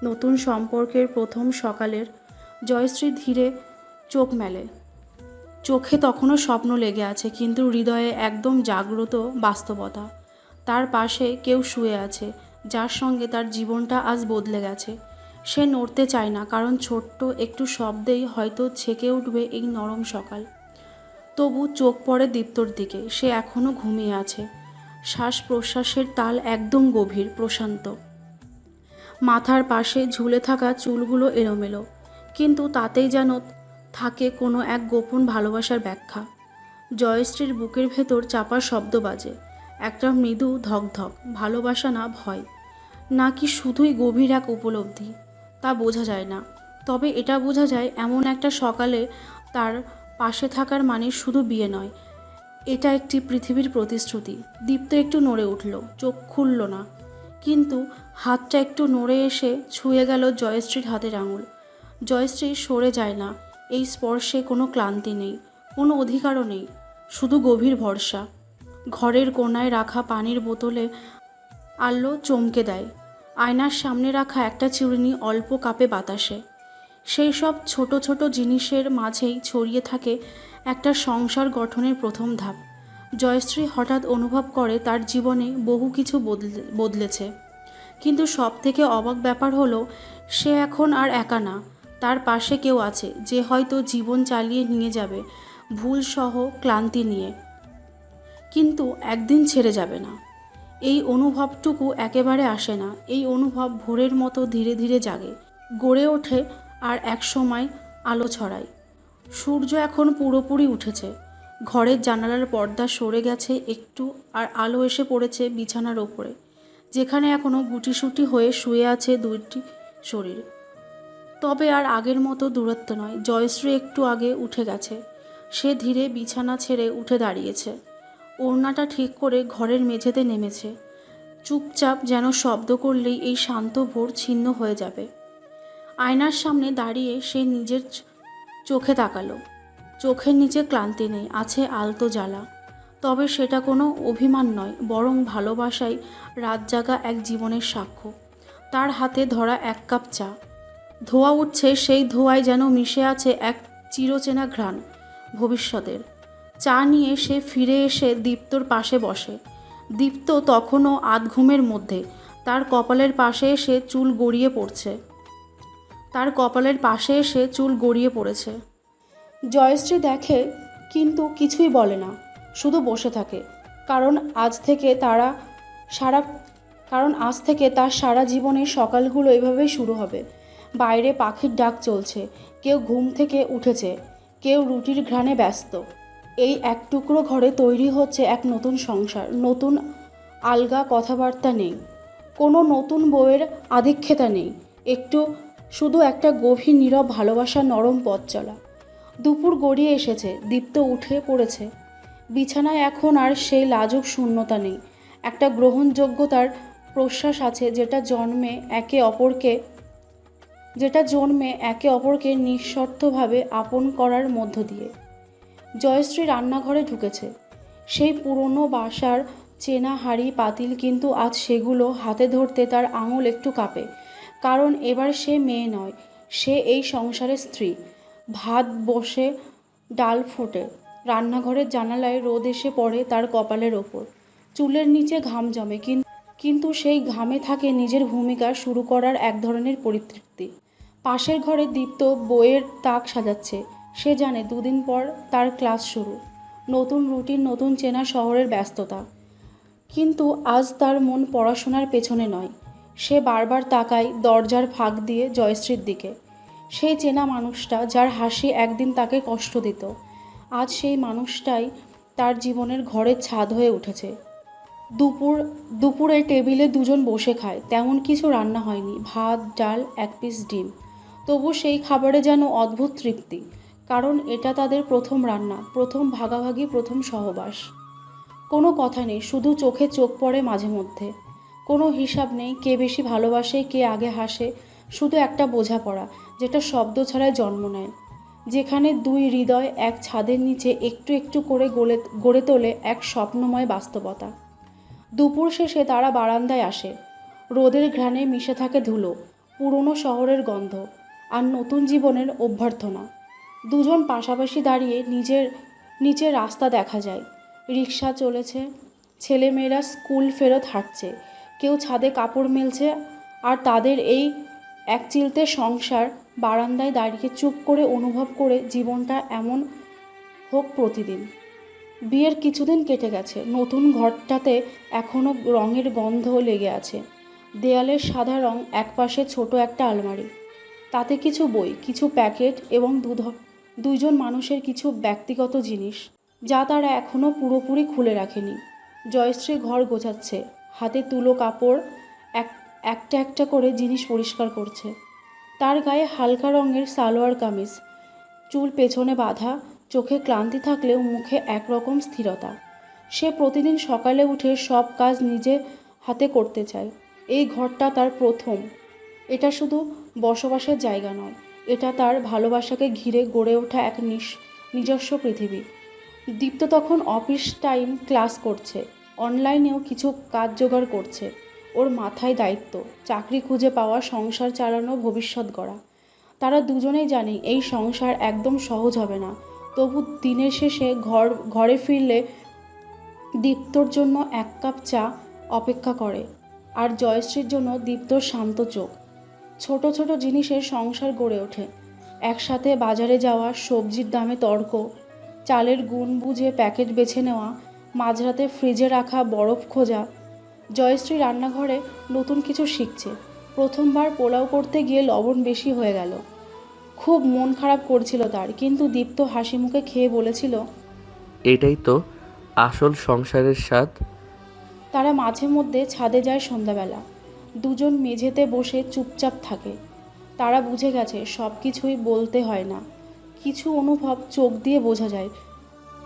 [SPEAKER 1] নতুন সম্পর্কের প্রথম সকালের। জয়শ্রী ধীরে চোখ মেলে। চোখে তখনও স্বপ্ন লেগে আছে, কিন্তু হৃদয়ে একদম জাগ্রত বাস্তবতা। তার পাশে কেউ শুয়ে আছে, যার সঙ্গে তার জীবনটা আজ বদলে গেছে। সে নড়তে চায় না, কারণ ছোট্ট একটু শব্দেই হয়তো ছেকে উঠবে এই নরম সকাল। তবু চোখ পড়ে দীপ্তর দিকে। সে এখনও ঘুমিয়ে আছে। শ্বাস প্রশ্বাসের তাল একদম গভীর, প্রশান্ত। মাথার পাশে ঝুলে থাকা চুলগুলো এলোমেলো, কিন্তু তাতেই যেন থাকে কোনো এক গোপন ভালোবাসার ব্যাখ্যা। জয়শ্রীর বুকের ভেতর চাপা শব্দ বাজে, একটা মৃদু ধকধক। ভালোবাসা না ভয়, নাকি শুধুই গভীর এক উপলব্ধি, তা বোঝা যায় না। তবে এটা বোঝা যায়, এমন একটা সকালে তার পাশে থাকার মানে শুধু বিয়ে নয়, এটা একটি পৃথিবীর প্রতিশ্রুতি। দীপ্ত একটু নড়ে উঠল, চোখ খুলল না, কিন্তু হাতটা একটু নড়ে এসে ছুঁয়ে গেল জয়শ্রীর হাতের আঙুল। জয়শ্রী সরে যায় না। এই স্পর্শে কোনো ক্লান্তি নেই, কোনো অধিকারও নেই, শুধু গভীর ভরসা। ঘরের কোণায় রাখা পানির বোতলে আলো চমকে দেয়। আয়নার সামনে রাখা একটা চিরুনি অল্প কাপে বাতাসে। সেই সব ছোট ছোট জিনিসের মাঝেই ছড়িয়ে থাকে একটা সংসার গঠনের প্রথম ধাপ। জয়শ্রী হঠাৎ অনুভব করে তার জীবনে বহু কিছু বদলেছে, কিন্তু সব থেকে অবাক ব্যাপার হলো, সে এখন আর একা না। তার পাশে কেউ আছে, যে হয়তো জীবন চালিয়ে নিয়ে যাবে ভুলসহ ক্লান্তি নিয়ে, কিন্তু একদিন ছেড়ে যাবে না। এই অনুভবটুকু একেবারে আসে না। এই অনুভব ভোরের মতো ধীরে ধীরে জাগে, গড়ে ওঠে, আর একসময় আলো ছড়ায়। সূর্য এখন পুরোপুরি উঠেছে। ঘরের জানালার পর্দা সরে গেছে একটু, আর আলো এসে পড়েছে বিছানার ওপরে, যেখানে এখনও গুটিসুটি হয়ে শুয়ে আছে দুইটি শরীর। তবে আর আগের মতো দূরত্ব নয়। জয়শ্রী একটু আগে উঠে গেছে। সে ধীরে বিছানা ছেড়ে উঠে দাঁড়িয়েছে, ওড়নাটা ঠিক করে ঘরের মেঝেতে নেমেছে। চুপচাপ, যেন শব্দ করলেই এই শান্ত ভোর ছিন্ন হয়ে যাবে। আয়নার সামনে দাঁড়িয়ে সে নিজের চোখে তাকালো। চোখের নিচে ক্লান্তি নেই, আছে আলতো জ্বালা। তবে সেটা কোনো অভিমান নয়, বরং ভালোবাসায় রাত জাগা এক জীবনের সাক্ষ্য। তার হাতে ধরা এক কাপ চা, ধোঁয়া উঠছে, সেই ধোঁয়ায় যেন মিশে আছে এক চিরচেনা ঘ্রাণ ভবিষ্যতের। চা নিয়ে সে ফিরে এসে দীপ্তর পাশে বসে। দীপ্ত তখনও আধঘুমের মধ্যে, তার কপালের পাশে এসে চুল গড়িয়ে পড়েছে। জয়শ্রী দেখে, কিন্তু কিছুই বলে না, শুধু বসে থাকে। কারণ আজ থেকে তার সারা জীবনের সকালগুলো এভাবেই শুরু হবে। বাইরে পাখির ডাক চলছে, কেউ ঘুম থেকে উঠেছে, কেউ রুটির ঘ্রাণে ব্যস্ত। এই এক টুকরো ঘরে তৈরি হচ্ছে এক নতুন সংসার। নতুন আলগা কথাবার্তা নেই, কোনো নতুন বউয়ের আধিক্যতা নেই, শুধু একটা গভীর নীরব ভালোবাসার নরম পথ চলা। দুপুর গড়িয়ে এসেছে, দীপ্ত উঠে পড়েছে। বিছানায় এখন আর সেই লাজুক শূন্যতা নেই, একটা গ্রহণযোগ্যতার প্রশ্বাস আছে, যেটা জন্মে একে অপরকে নিঃশর্তভাবে আপন করার মধ্য দিয়ে। জয়শ্রী রান্নাঘরে ঢুকেছে। সেই পুরনো বাসার চেনা হাঁড়ি পাতিল, কিন্তু আজ সেগুলো হাতে ধরতে তার আঙুল একটু কাঁপে। কারণ এবার সে মেয়ে নয়, সে এই সংসারের স্ত্রী। ভাত বসে, ডাল ফোটে, রান্নাঘরের জানালায় রোদ এসে পড়ে তার কপালের ওপর। চুলের নিচে ঘাম জমে, কিন্তু সেই ঘামে থাকে নিজের ভূমিকা শুরু করার এক ধরনের পরিতৃপ্তি। পাশের ঘরে দীপ্ত বইয়ের তাক সাজাচ্ছে। সে জানে দুদিন পর তার ক্লাস শুরু, নতুন রুটিন, নতুন চেনা শহরের ব্যস্ততা। কিন্তু আজ তার মন পড়াশোনার পেছনে নয়। সে বারবার তাকায় দরজার ফাঁক দিয়ে জয়শ্রীর দিকে। সেই চেনা মানুষটা, যার হাসি একদিন তাকে কষ্ট দিত, আজ সেই মানুষটাই তার জীবনের ঘরের ছাদ হয়ে উঠেছে। দুপুরে টেবিলে দুজন বসে খায়। তেমন কিছু রান্না হয়নি, ভাত, ডাল, এক পিস ডিম। তবু সেই খাবারে যেন অদ্ভুত তৃপ্তি, কারণ এটা তাদের প্রথম রান্না, প্রথম ভাগাভাগি, প্রথম সহবাস। কোনো কথা নেই, শুধু চোখে চোখ পড়ে মাঝে মধ্যে। কোনো হিসাব নেই কে বেশি ভালোবাসে, কে আগে হাসে, শুধু একটা বোঝাপড়া যেটা শব্দ ছাড়াই জন্ম নেয়, যেখানে দুই হৃদয় এক ছাদের নিচে একটু একটু করে গড়ে তোলে এক স্বপ্নময় বাস্তবতা। দুপুর শেষে তারা বারান্দায় আসে। রোদের ঘ্রাণে মিশে থাকে ধুলো, পুরনো শহরের গন্ধ আর নতুন জীবনের অভ্যর্থনা। দুজন পাশাপাশি দাঁড়িয়ে নিচের রাস্তা দেখা যায়। রিক্সা চলেছে, ছেলেমেয়েরা স্কুল ফেরত হাঁটছে, কেউ ছাদে কাপড় মেলছে, আর তাদের এই একচিলতে সংসার বারান্দায় দাঁড়িয়ে চুপ করে অনুভব করে জীবনটা এমন হোক প্রতিদিন। বিয়ের কিছুদিন কেটে গেছে, নতুন ঘরটাতে এখনও রঙের গন্ধ লেগে আছে। দেয়ালের সাদা রং, একপাশে ছোট একটা আলমারি, তাতে কিছু বই, কিছু প্যাকেট এবং দুইজন মানুষের কিছু ব্যক্তিগত জিনিস যা তারা এখনও পুরোপুরি খুলে রাখেনি। জয়শ্রী ঘর গোছাচ্ছে, হাতে তুলো কাপড়, একটা একটা করে জিনিস পরিষ্কার করছে। তার গায়ে হালকা রঙের সালোয়ার কামিজ, চুল পেছনে বাঁধা, চোখে ক্লান্তি থাকলেও মুখে একরকম স্থিরতা। সে প্রতিদিন সকালে উঠে সব কাজ নিজে হাতে করতে চায়। এই ঘরটা তার প্রথম। এটা শুধু বসবাসের জায়গা নয়, এটা তার ভালোবাসাকে ঘিরে গড়ে ওঠা এক নিজস্ব পৃথিবী। দীপ্ত তখন অফিস টাইম ক্লাস করছে, অনলাইনেও কিছু কাজ জোগাড় করছে। ওর মাথায় দায়িত্ব, চাকরি খুঁজে পাওয়া, সংসার চালানো, ভবিষ্যৎ গড়া। তারা দুজনেই জানে এই সংসার একদম সহজ হবে না, তবু দিনের শেষে ঘরে ফিরলে দীপ্তর জন্য এক কাপ চা অপেক্ষা করে, আর জয়শ্রীর জন্য দীপ্তর শান্ত চোখ। ছোট ছোট জিনিসের সংসার গড়ে ওঠে। একসাথে বাজারে যাওয়া, সবজির দামে তর্ক, চালের গুণ বুঝে প্যাকেট বেছে নেওয়া, মাঝরাতে ফ্রিজে রাখা বরফ খোঁজা। জয়শ্রী রান্নাঘরে নতুন কিছু শিখছে। প্রথমবার পোলাও করতে গিয়ে লবণ বেশি হয়ে গেল, খুব মন খারাপ করছিল তার, কিন্তু দীপ্ত হাসি মুখে খেয়ে বলেছিল,
[SPEAKER 2] এটাই তো আসল সংসারের স্বাদ।
[SPEAKER 1] তারা মাঝে মধ্যে ছাদে যায় সন্ধ্যাবেলা। দুজন মেঝেতে বসে চুপচাপ থাকে। তারা বুঝে গেছে সব কিছুই বলতে হয় না, কিছু অনুভব চোখ দিয়ে বোঝা যায়।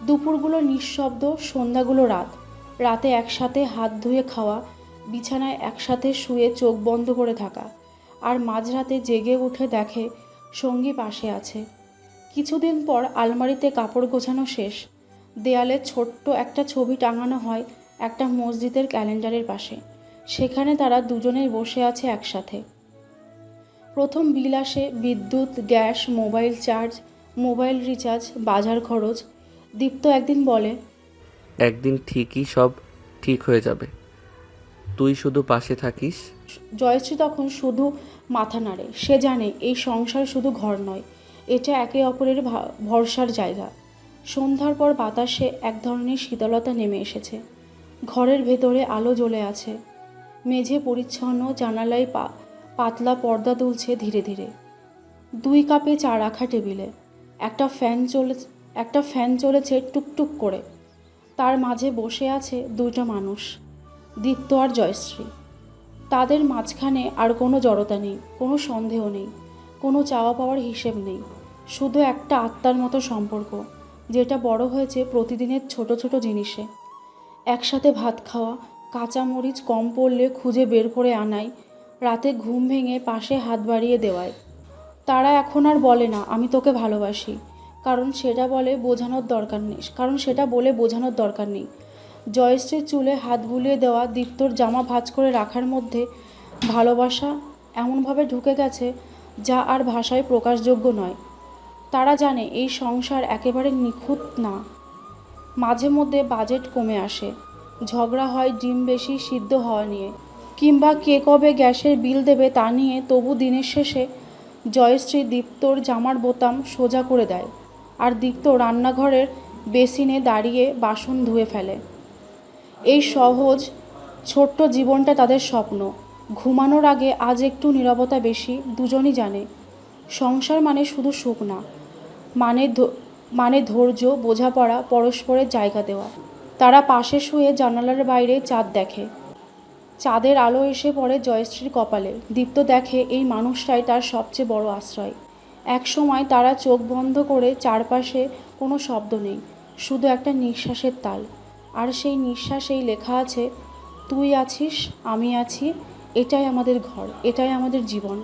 [SPEAKER 1] দুপুরগুলো নিঃশব্দ, সন্ধ্যাগুলো রাতে একসাথে হাত ধুয়ে খাওয়া, বিছানায় একসাথে শুয়ে চোখ বন্ধ করে থাকা, আর মাঝরাতে জেগে উঠে দেখে সঙ্গী পাশে আছে। কিছুদিন পর আলমারিতে কাপড় গোছানো শেষ, দেয়ালে ছোট্ট একটা ছবি টাঙানো হয় একটা মসজিদের ক্যালেন্ডারের পাশে। সেখানে তারা দুজনেই বসে আছে একসাথে। প্রথম বিল আসে, বিদ্যুৎ, gas, mobile charge, mobile recharge, বাজার খরচ। দীপ্ত একদিন বলে,
[SPEAKER 2] একদিন ঠিকই সব ঠিক হয়ে যাবে, তুই শুধু পাশে থাকিস।
[SPEAKER 1] জয়শ্রী তখন শুধু মাথা নাড়ে। সে জানে এই সংসার শুধু ঘর নয়, এটা একে অপরের ভরসার জায়গা। সন্ধ্যার পর বাতাসে এক ধরনের শীতলতা নেমে এসেছে। ঘরের ভেতরে আলো জ্বলে আছে, মেঝে পরিচ্ছন্ন, জানালায় পাতলা পর্দা তুলছে ধীরে ধীরে। 2 কাপে চা রাখা টেবিলে, একটা ফ্যান চলেছে টুকটুক করে। তার মাঝে বসে আছে 2টা মানুষ, দীপ্ত আর জয়শ্রী। তাদের মাঝখানে আর কোনো জড়তা নেই, কোনো সন্দেহ নেই, কোনো চাওয়া পাওয়ার হিসেব নেই, শুধু একটা আত্মার মতো সম্পর্ক যেটা বড় হয়েছে প্রতিদিনের ছোট ছোট জিনিসে। একসাথে ভাত খাওয়া, কাঁচা মরিচ কম পড়লে খুঁজে বের করে আনাই, রাতে ঘুম ভেঙে পাশে হাত বাড়িয়ে দেওয়ায়। তারা এখন আর বলে না আমি তোকে ভালোবাসি, কারণ সেটা বলে বোঝানোর দরকার নেই। জয়শ্রীর চুলে হাত বুলিয়ে দেওয়া, দীপ্তর জামা ভাঁজ করে রাখার মধ্যে ভালোবাসা এমনভাবে ঢুকে গেছে যা আর ভাষায় প্রকাশযোগ্য নয়। তারা জানে এই সংসার একেবারে নিখুঁত না। মাঝে মধ্যে বাজেট কমে আসে, ঝগড়া হয় ডিম বেশি সিদ্ধ হওয়া নিয়ে, কিংবা কে কবে গ্যাসের বিল দেবে তা নিয়ে। তবু দিনের শেষে জয়শ্রী দীপ্তর জামার বোতাম সোজা করে দেয়, আর দীপ্ত রান্নাঘরের বেসিনে দাঁড়িয়ে বাসন ধুয়ে ফেলে। এই সহজ ছোট্ট জীবনটা তাদের স্বপ্ন। ঘুমানোর আগে আজ একটু নীরবতা বেশি। দুজনই জানে সংসার মানে শুধু সুখ না, মানে ধৈর্য, বোঝাপড়া, পরস্পরের জায়গা দেওয়া। তারা পাশে শুয়ে জানালার বাইরে চাঁদ দেখে। চাঁদের আলো এসে পড়ে জয়শ্রীর কপালে। দীপ্ত দেখে এই মানুষটাই তার সবচেয়ে বড় আশ্রয়। এক সময় তারা চোখ বন্ধ করে, চারপাশে কোনো শব্দ নেই, শুধু একটা নিঃশ্বাসের তাল। আর সেই নিঃশ্বাসেই লেখা আছে, তুই আছিস, আমি আছি, এটাই আমাদের ঘর, এটাই আমাদের জীবন।